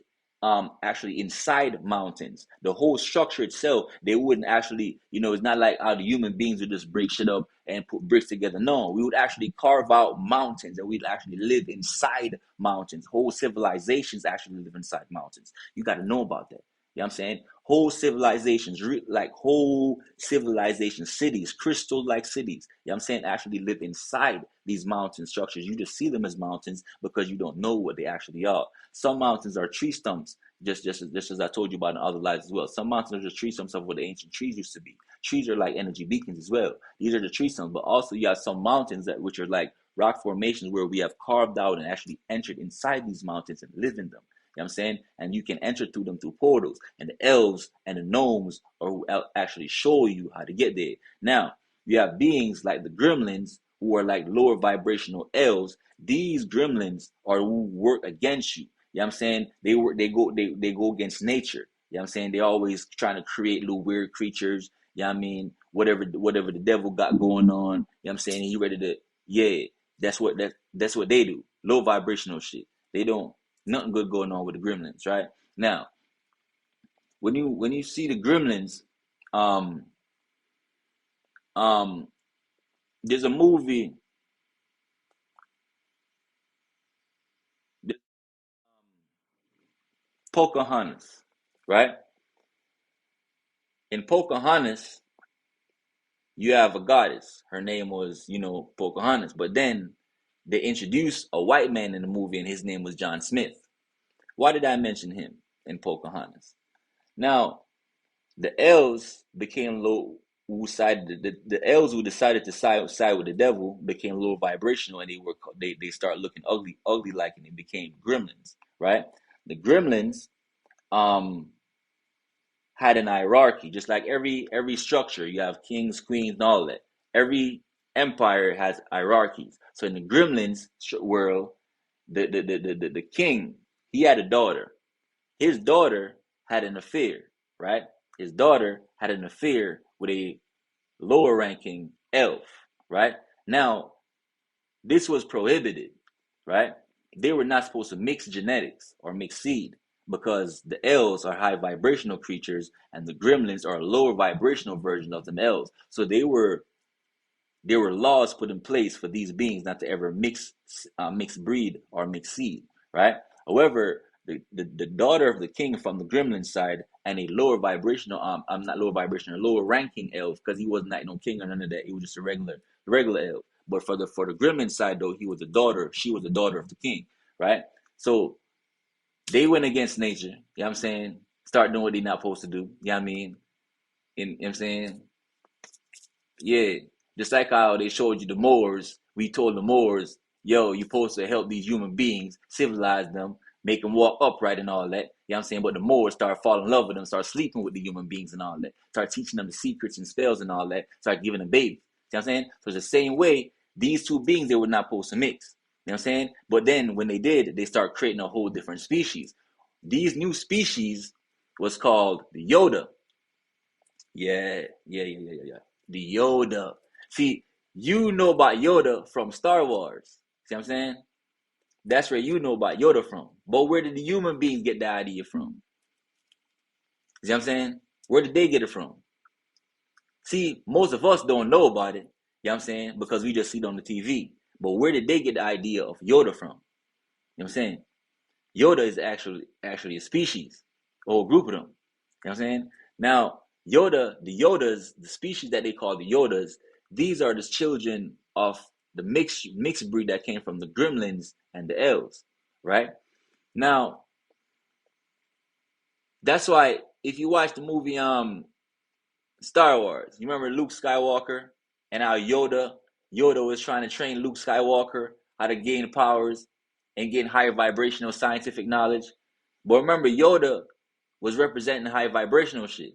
actually inside mountains. The whole structure itself, they wouldn't actually, it's not like how the human beings would just break shit up and put bricks together. No, we would actually carve out mountains and we'd actually live inside mountains. Whole civilizations actually live inside mountains. You got to know about that. You know what I'm saying? Whole civilizations, like whole civilization cities, crystal like cities, you know what I'm saying, actually live inside these mountain structures. You just see them as mountains because you don't know what they actually are. Some mountains are tree stumps, just as I told you about in other lives as well. Some mountains are just tree stumps of what the ancient trees used to be. Trees are like energy beacons as well. These are the tree stumps, but also you have some mountains which are like rock formations where we have carved out and actually entered inside these mountains and live in them. You know what I'm saying? And you can enter through them through portals. And the elves and the gnomes are who actually show you how to get there. Now, you have beings like the gremlins who are like lower vibrational elves. These gremlins are who work against you. You know what I'm saying? They go against nature. You know what I'm saying? They always trying to create little weird creatures. You know what I mean? Whatever the devil got going on, you know what I'm saying? He ready to, yeah, that's what they do. Low vibrational shit. They don't, nothing good going on with the gremlins, right? Now, when you see the gremlins, um um there's a movie, Pocahontas, right? In Pocahontas, you have a goddess. Her name was, Pocahontas. But then they introduced a white man in the movie, and his name was John Smith. Why did I mention him in Pocahontas? Now, the elves became low. The elves who decided to side with the devil became low vibrational, and they start looking ugly like, and they became gremlins, right? The gremlins um had an hierarchy, just like every structure. You have kings, queens, and all that. Every empire has hierarchies. So in the gremlins world, the king, he had a daughter. His daughter had an affair, right? His daughter had an affair with a lower ranking elf, right? Now, this was prohibited, right? They were not supposed to mix genetics or mix seed, because the elves are high vibrational creatures and the gremlins are a lower vibrational version of them elves. So there were laws put in place for these beings not to ever mix breed or mix seed, right? However, the daughter of the king from the gremlin side and a lower vibrational, I'm not lower vibrational, lower ranking elf, because he wasn't like no king or none of that. He was just a regular elf. But for the gremlin side though, she was the daughter of the king, right? So they went against nature, you know what I'm saying? Start doing what they're not supposed to do, you know what I mean? You know what I'm saying? Yeah, just like how they showed you the Moors, we told the Moors, yo, you're supposed to help these human beings, civilize them, make them walk upright and all that. You know what I'm saying? But the Moors start falling in love with them, start sleeping with the human beings and all that, start teaching them the secrets and spells and all that, start giving them babies. You know what I'm saying? So it's the same way, these two beings, they were not supposed to mix. You know what I'm saying? But then when they did, they start creating a whole different species. These new species was called the YODA. Yeah. The Yoda. See, you know about Yoda from Star Wars. See what I'm saying? That's where you know about Yoda from. But where did the human beings get the idea from? See what I'm saying? Where did they get it from? See, most of us don't know about it. You know what I'm saying? Because we just see it on the TV. But where did they get the idea of Yoda from? You know what I'm saying? Yoda is actually a species, a whole group of them. You know what I'm saying? Now, the species that they call the Yodas, these are the children of the mixed breed that came from the gremlins and the elves, right? Now, that's why if you watch the movie Star Wars, you remember Luke Skywalker and how Yoda was trying to train Luke Skywalker how to gain powers and gain higher vibrational scientific knowledge. But remember, Yoda was representing high vibrational shit.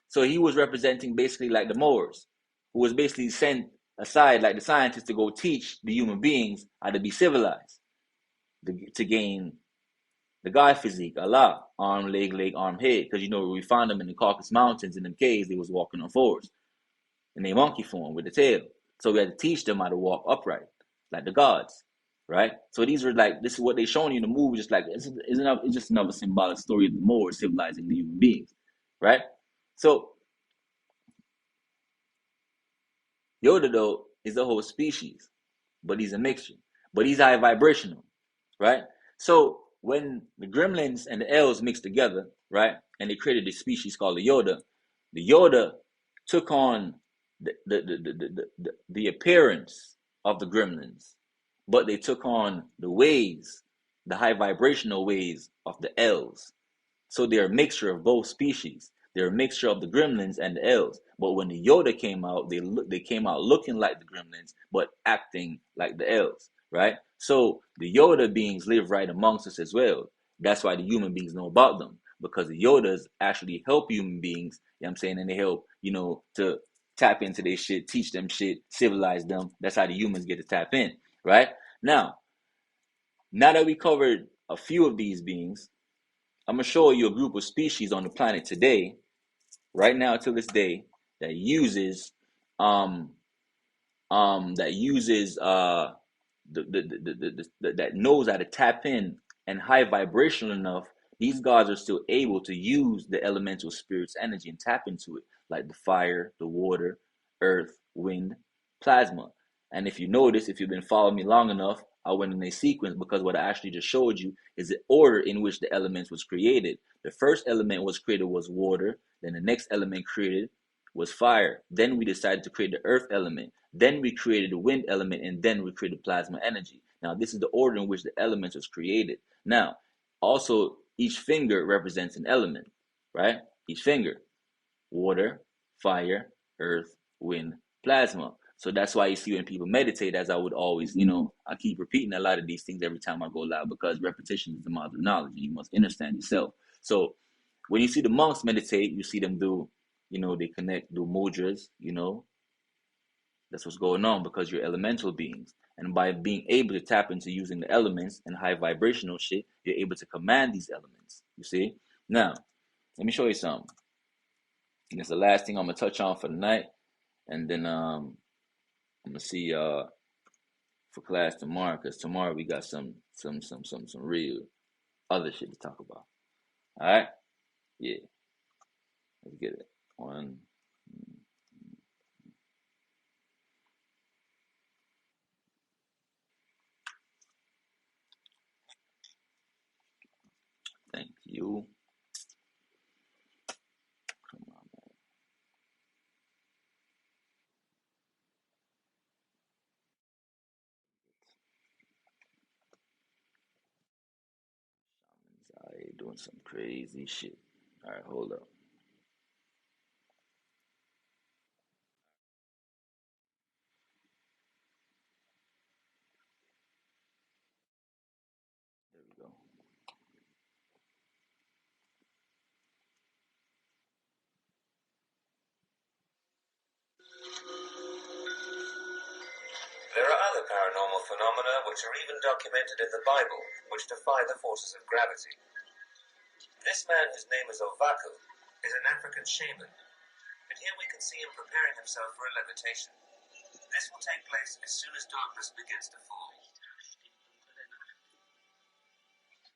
So he was representing basically like the Moors, who was basically sent aside like the scientists to go teach the human beings how to be civilized, to gain the God physique, Allah, arm, leg, arm, head. Because we found them in the Caucasus Mountains in them caves, they was walking on fours in a monkey form with a tail. So we had to teach them how to walk upright, like the gods, right? So this is what they showing you in the movie, just like it's just another symbolic story of the Moors civilizing the human beings, right? So Yoda though is a whole species, but he's a mixture, but he's high vibrational, right? So when the gremlins and the elves mixed together, right, and they created this species called the Yoda took on the appearance of the gremlins, but they took on the ways, the high vibrational ways of the elves. So they're a mixture of both species. They're a mixture of the gremlins and the elves. But when the Yoda came out, they came out looking like the gremlins, but acting like the elves, right? So the Yoda beings live right amongst us as well. That's why the human beings know about them, because the Yodas actually help human beings, you know what I'm saying? And they help, to tap into their shit, teach them shit, civilize them. That's how the humans get to tap in, right? Now that we covered a few of these beings. I'm gonna show you a group of species on the planet today, right now to this day, that uses um that uses that knows how to tap in and high vibrational enough. These gods are still able to use the elemental spirit's energy and tap into it, like the fire, the water, earth, wind, plasma. And if you notice, if you've been following me long enough, I went in a sequence because what I actually just showed you is the order in which the elements was created. The first element was created was water, then the next element created was fire. Then we decided to create the earth element. Then we created the wind element, and then we created plasma energy. Now, this is the order in which the elements was created. Now, also, each finger represents an element, right? Each finger, water, fire, earth, wind, plasma. So that's why you see when people meditate, as I would always, I keep repeating a lot of these things every time I go live, because repetition is the mother of knowledge. You must understand yourself. So when you see the monks meditate, you see them do, they connect, do mudras, that's what's going on, because you're elemental beings. And by being able to tap into using the elements and high vibrational shit, you're able to command these elements. You see? Now, let me show you something. And it's the last thing I'm gonna touch on for the night. And then I'm gonna see y'all for class tomorrow, because tomorrow we got some real other shit to talk about. Alright? Yeah. Let's get it. One. Thank you. Come on, man. Alright, doing some crazy shit. Alright, hold up. There we go. There are other paranormal phenomena which are even documented in the Bible, which defy the forces of gravity. This man, whose name is Ovaku, is an African shaman, and here we can see him preparing himself for a levitation. This will take place as soon as darkness begins to fall.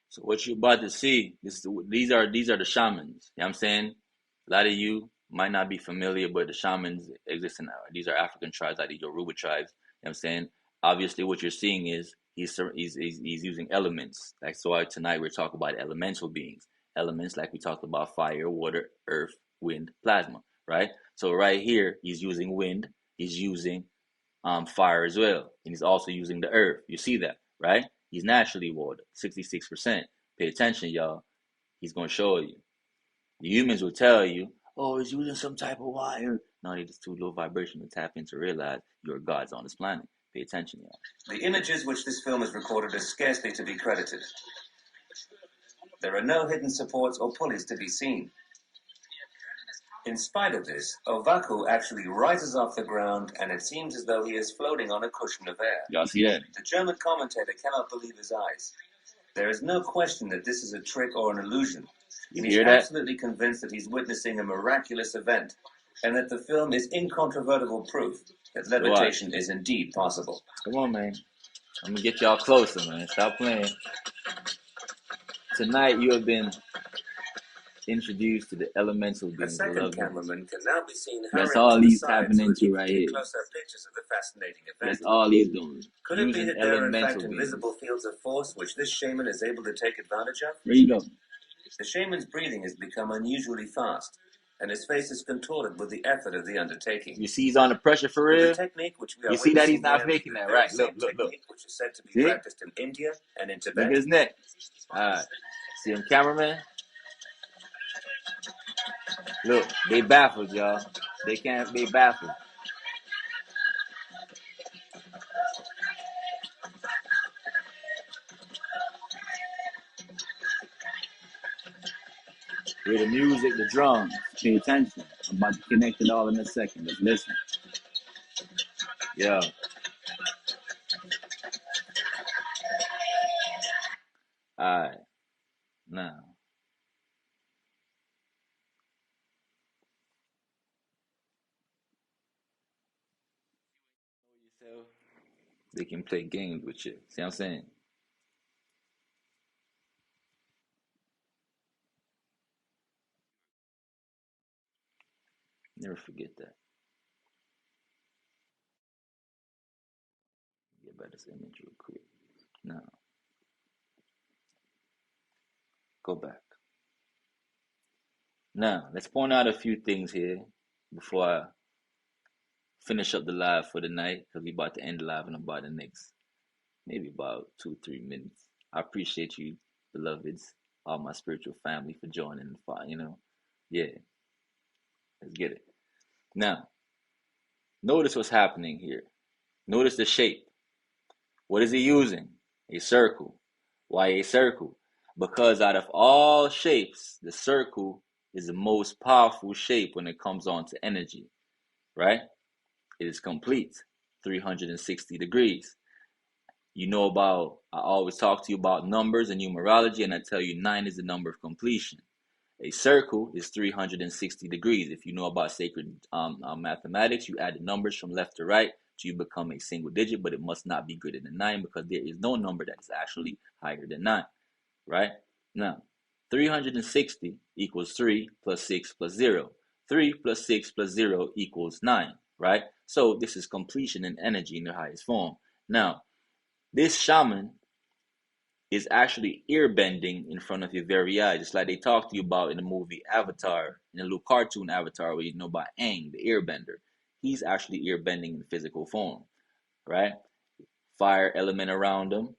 So what you're about to see, these are the shamans. You know what I'm saying? A lot of you might not be familiar, but the shamans exist in these are African tribes, like the Yoruba tribes. You know what I'm saying? Obviously, what you're seeing is he's using elements. Like, so tonight we're talking about elemental beings. Elements like we talked about: fire, water, earth, wind, plasma. Right? So right here, he's using wind. He's using fire as well, and he's also using the earth. You see that, right? He's naturally water, 66%. Pay attention, y'all. He's gonna show you. The humans will tell you, "Oh, he's using some type of wire." No, it's just too low vibration to tap in to realize you're gods on this planet. Pay attention, y'all. The images which this film has recorded are scarcely to be credited. There are no hidden supports or pulleys to be seen. In spite of this, Ovaku actually rises off the ground, and it seems as though he is floating on a cushion of air. Y'all see that? The German commentator cannot believe his eyes. There is no question that this is a trick or an illusion. You He's hear that? absolutely convinced that he's witnessing a miraculous event, and that the film is incontrovertible proof that levitation is indeed possible. Come on, man. I'm gonna get y'all closer, man. Stop playing. Tonight you have been introduced to the elemental A beings. second cameraman can now be seen That's hurrying all to the he's side tapping so that into he right can here. take close-up pictures of the fascinating event. That's all he's doing. Could it be Using that there are in fact elemental invisible beings. fields of force which this shaman is able to take advantage of? There you go. The shaman's breathing has become unusually fast, and his face is contorted with the effort of the undertaking. You see he's under pressure for With real? the technique which we are You see that he's witnessing not here, faking the that, very right? same Look. technique which is said to be See? practiced in India and in Look Tibet. at his neck. Alright. See him, cameraman? Look, they baffled, y'all. They baffled. Hear the music, the drums. Pay attention. I'm about to connect it all in a second. Let's listen. Yeah. Alright, now. Yourself, they can play games with you. See what I'm saying? Never forget that. Get back this image real quick. Now, go back. Now, let's point out a few things here before I finish up the live for the night, because we about to end the live in about the next, maybe about 2-3 minutes. I appreciate you, beloveds, all my spiritual family for joining the fight, Yeah, let's get it. Now, notice what's happening here. Notice the shape. What is he using? A circle. Why a circle? Because out of all shapes, the circle is the most powerful shape when it comes on to energy, right? It is complete, 360 degrees. I always talk to you about numbers and numerology, and I tell you 9 is the number of completion. A circle is 360 degrees. If you know about sacred mathematics, you add the numbers from left to right till you become a single digit, but it must not be greater than 9 because there is no number that is actually higher than 9, right? Now, 360 equals 3 plus 6 plus 0. 3 plus 6 plus 0 equals 9, right? So this is completion and energy in the highest form. Now, this shaman is actually ear bending in front of your very eyes, just like they talked to you about in the movie Avatar, in the little cartoon Avatar, where you know about Aang, the ear bender. He's actually ear bending in physical form, right? Fire element around him,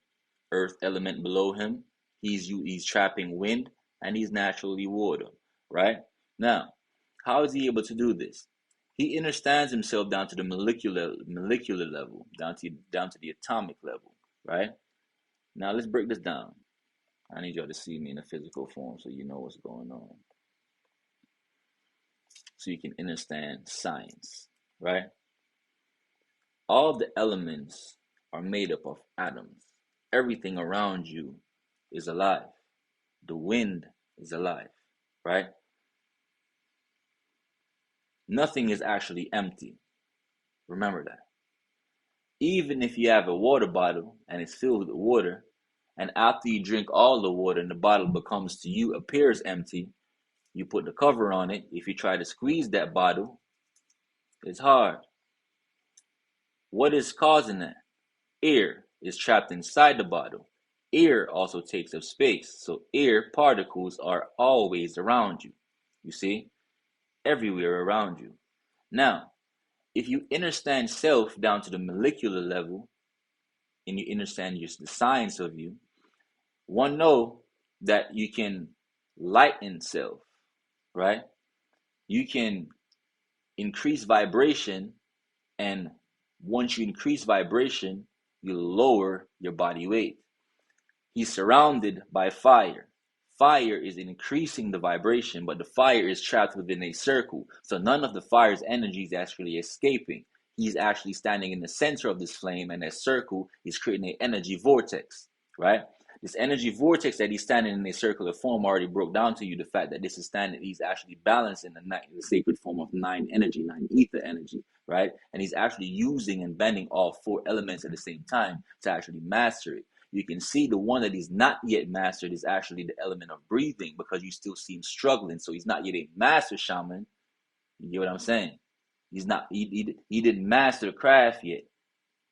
earth element below him. He's trapping wind, and he's naturally water, right? Now, how is he able to do this? He understands himself down to the molecular level, down to the atomic level, right? Now let's break this down. I need y'all to see me in a physical form so you know what's going on. So you can understand science, right? All the elements are made up of atoms. Everything around you is alive. The wind is alive, right? Nothing is actually empty. Remember that. Even if you have a water bottle and it's filled with water, and after you drink all the water and the bottle becomes to you appears empty, you put the cover on it. If you try to squeeze that bottle, it's hard. What is causing that? Air is trapped inside the bottle. Air also takes up space, so air particles are always around you. You see? Everywhere around you. Now, if you understand self down to the molecular level, and you understand just the science of you, one know that you can lighten self, right? You can increase vibration, and once you increase vibration, you lower your body weight. He's surrounded by fire. Fire is increasing the vibration, but the fire is trapped within a circle. So none of the fire's energy is actually escaping. He's actually standing in the center of this flame, and that circle is creating an energy vortex, right? This energy vortex that he's standing in a circular form already broke down to you the fact that this is standing, he's actually balancing the sacred form of 9 energy, 9 ether energy, right? And he's actually using and bending all 4 elements at the same time to actually master it. You can see the one that he's not yet mastered is actually the element of breathing, because you still see him struggling. So he's not yet a master shaman. You get what I'm saying? He didn't master the craft yet,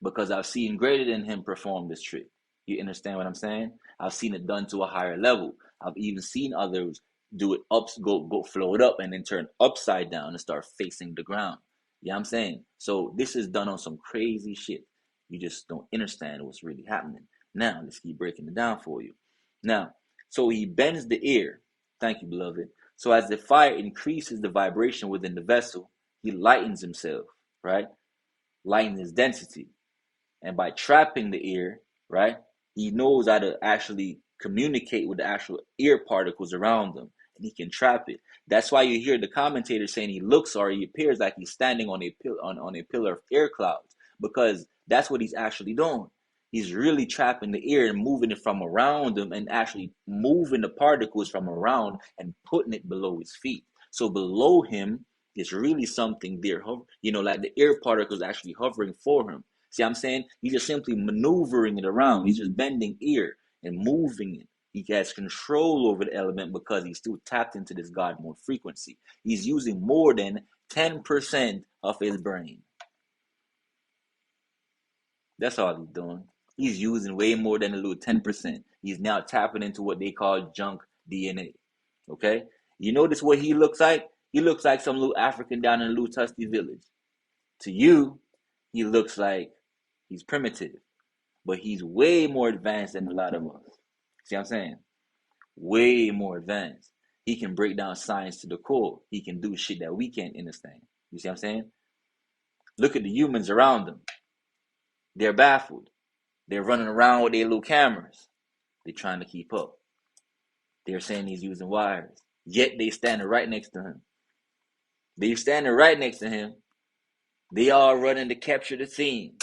because I've seen greater than him perform this trick. You understand what I'm saying? I've seen it done to a higher level. I've even seen others do it go float up and then turn upside down and start facing the ground. You know what I'm saying? So this is done on some crazy shit. You just don't understand what's really happening. Now, let's keep breaking it down for you. Now, so he bends the air. Thank you, beloved. So as the fire increases the vibration within the vessel, he lightens himself, right? Lightens his density. And by trapping the air, right, he knows how to actually communicate with the actual air particles around him, and he can trap it. That's why you hear the commentator saying he looks, or he appears like he's standing on a pillar of air clouds, because that's what he's actually doing. He's really trapping the air and moving it from around him and actually moving the particles from around and putting it below his feet. So below him is really something there, like the air particles actually hovering for him. See what I'm saying? He's just simply maneuvering it around. He's just bending air and moving it. He has control over the element because he's still tapped into this God mode frequency. He's using more than 10% of his brain. That's all he's doing. He's using way more than a little 10%. He's now tapping into what they call junk DNA. Okay? You notice what he looks like? He looks like some little African down in a little Tusty village. To you, he looks like he's primitive. But he's way more advanced than a lot of us. See what I'm saying? Way more advanced. He can break down science to the core. He can do shit that we can't understand. You see what I'm saying? Look at the humans around him. They're baffled. They're running around with their little cameras. They're trying to keep up. They're saying he's using wires. Yet they standing right next to him. They're standing right next to him. They all running to capture the scene.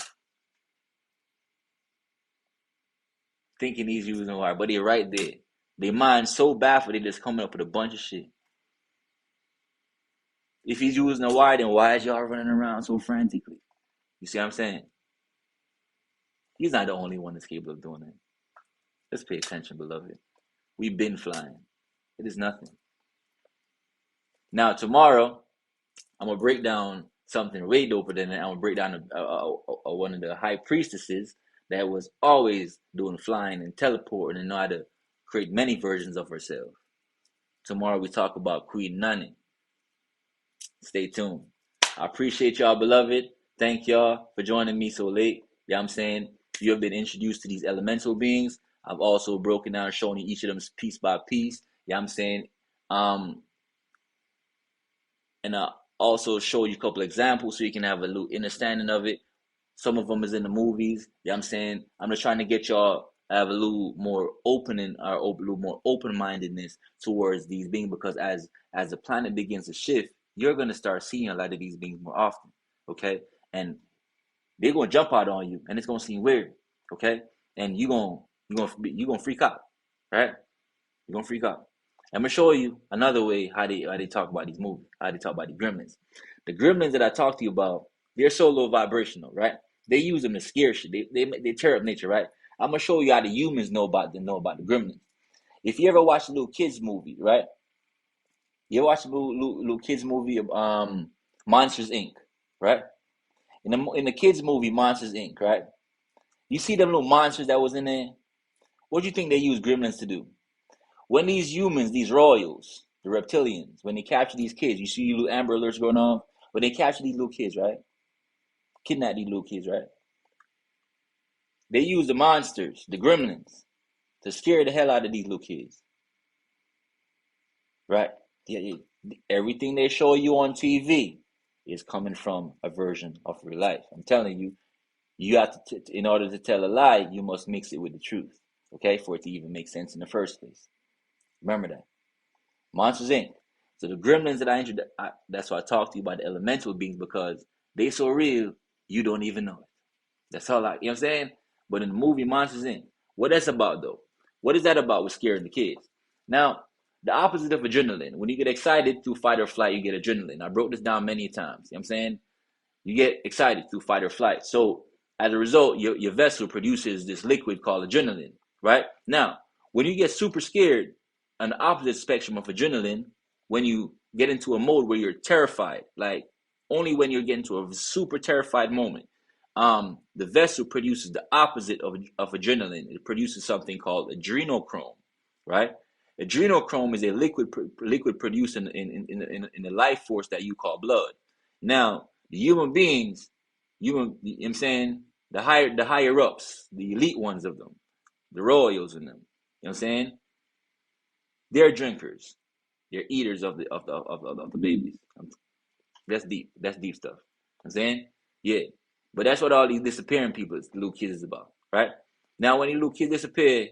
Thinking he's using wire. But they're right there. Their mind's so baffled, they're just coming up with a bunch of shit. If he's using a wire, then why is y'all running around so frantically? You see what I'm saying? He's not the only one that's capable of doing it. Let's pay attention, beloved. We've been flying. It is nothing. Now, tomorrow, I'm going to break down something way doper than that. I'm going to break down one of the high priestesses that was always doing flying and teleporting and know how to create many versions of herself. Tomorrow, we talk about Queen Nani. Stay tuned. I appreciate y'all, beloved. Thank y'all for joining me so late. Yeah, I'm saying you have been introduced to these elemental beings. I've also broken down, showing you each of them piece by piece. Yeah, I'm saying, and I also show you a couple examples so you can have a little understanding of it. Some of them is in the movies. Yeah, I'm saying I'm just trying to get y'all have a little more opening or a little more open-mindedness towards these beings, because as the planet begins to shift, you're gonna start seeing a lot of these beings more often. Okay, and they're gonna jump out on you, and it's gonna seem weird. Okay, and you're gonna freak out, right? You're gonna freak out. I'm gonna show you another way how they talk about these movies, how they talk about the gremlins. The gremlins that I talked to you about, they're so low vibrational, right? They use them to scare shit. They tear up nature, right? I'm gonna show you how the humans know about the gremlins. If you ever watch a little kids movie, right? You ever watch a little kids movie of Monsters Inc., right? In the kids movie Monsters Inc., right? You see them little monsters that was in there. What do you think they use gremlins to do? When these humans, these royals, the reptilians, when they capture these kids, you see little Amber Alerts going on. When they capture these little kids, right? Kidnap these little kids, right? They use the monsters, the gremlins, to scare the hell out of these little kids, right? Yeah. Everything they show you on TV is coming from a version of real life. I'm telling you, you have to, in order to tell a lie, you must mix it with the truth, okay, for it to even make sense in the first place. Remember that. Monsters Inc. So the gremlins that I introduced, that's why I talk to you about the elemental beings, because they so real, you don't even know it. That's all you know what I'm saying? But in the movie Monsters Inc., what that's about though? What is that about with scaring the kids? Now, the opposite of adrenaline, when you get excited through fight or flight, you get adrenaline. I broke this down many times. You know what I'm saying? You get excited through fight or flight. So as a result, your vessel produces this liquid called adrenaline, right? Now, when you get super scared, on the opposite spectrum of adrenaline, when you get into a mode where you're terrified, like only when you're getting to a super terrified moment, the vessel produces the opposite of adrenaline. It produces something called adrenochrome, right? Adrenochrome is a liquid produced in the life force that you call blood. Now, the human beings, you know what I'm saying, the higher ups, the elite ones of them, the royals in them, you know what I'm saying? They're drinkers. They're eaters of the babies. That's deep. That's deep stuff. I'm saying? Yeah. But that's what all these disappearing people, the little kids, is about, right? Now, when these little kids disappear,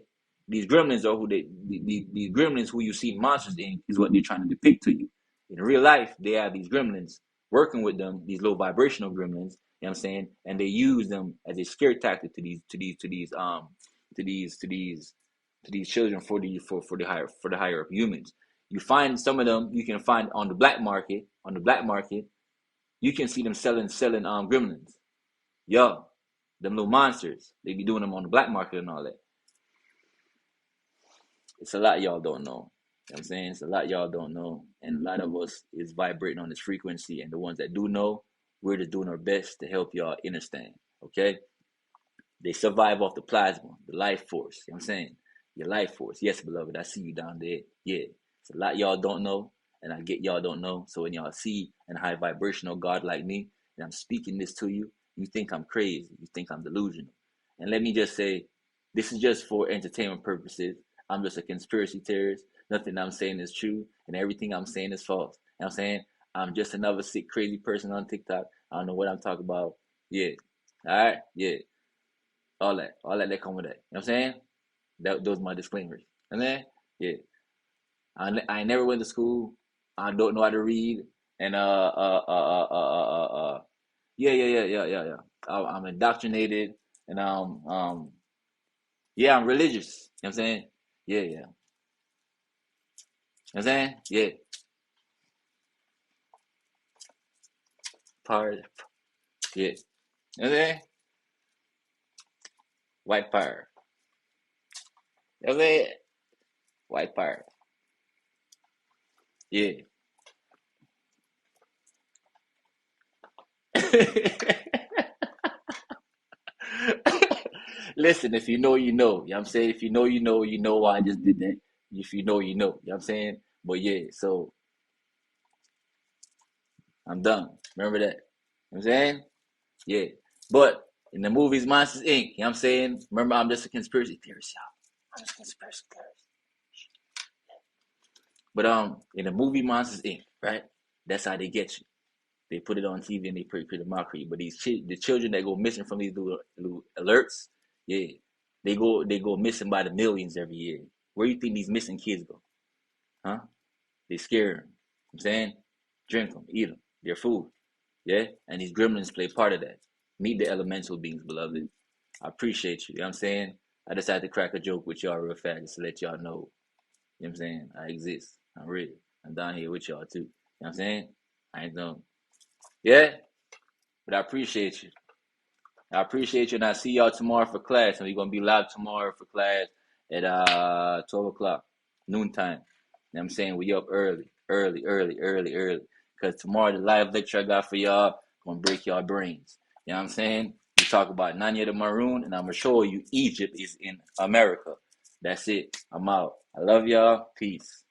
these gremlins are these gremlins who you see Monsters Inc. is what they're trying to depict to you. In real life, they have these gremlins working with them, these low vibrational gremlins, You know what I'm saying? And they use them as a scare tactic to these children for the higher up humans. You find some of them you can find on the black market. On the black market, you can see them selling gremlins. Yo, them little monsters. They be doing them on the black market and all that. It's a lot y'all don't know. You know what I'm saying? It's a lot y'all don't know. And a lot of us is vibrating on this frequency. And the ones that do know, we're just doing our best to help y'all understand. Okay? They survive off the plasma, the life force. You know what I'm saying? Your life force. Yes, beloved, I see you down there. Yeah. It's a lot y'all don't know. And I get y'all don't know. So when y'all see a high vibrational God like me, and I'm speaking this to you, you think I'm crazy. You think I'm delusional. And let me just say, this is just for entertainment purposes. I'm just a conspiracy theorist. Nothing I'm saying is true, and everything I'm saying is false. You know what I'm saying? I'm just another sick, crazy person on TikTok. I don't know what I'm talking about. Yeah. All right? Yeah. All that come with that. You know what I'm saying? Those are my disclaimers. And then, yeah. I never went to school. I don't know how to read. And, yeah. I'm indoctrinated. And, yeah, I'm religious. You know what I'm saying? Yeah. You know what I'm saying? Yeah. Power. Yeah. You know what I'm saying? White power. You know what I'm saying? White power. Yeah. Listen, if you know, you know. You know what I'm saying? If you know, you know why I just did that. If you know, you know. You know what I'm saying? But yeah, so I'm done. Remember that. You know what I'm saying? Yeah. But in the movies Monsters Inc., you know what I'm saying? Remember, I'm just a conspiracy theorist, y'all. I'm just a conspiracy theorist. But in the movie Monsters Inc., right? That's how they get you. They put it on TV and they create a mockery. But the children that go missing from these little alerts, yeah, they go missing by the millions every year. Where do you think these missing kids go? Huh? They scare them. I'm saying, drink them, eat them. They're food. Yeah, and these gremlins play part of that. Meet the elemental beings, beloved. I appreciate you. You know what I'm saying? I decided to crack a joke with y'all real fast just to let y'all know. You know what I'm saying? I exist. I'm real. I'm down here with y'all too. You know what I'm saying? I ain't done. Yeah? But I appreciate you. I appreciate you, and I see y'all tomorrow for class. And we're gonna be live tomorrow for class at 12 o'clock, noontime. You know what I'm saying? We up early. Because tomorrow the live lecture I got for y'all gonna break y'all brains. You know what I'm saying? We talk about Nanya the Maroon, and I'm gonna show you Egypt is in America. That's it. I'm out. I love y'all. Peace.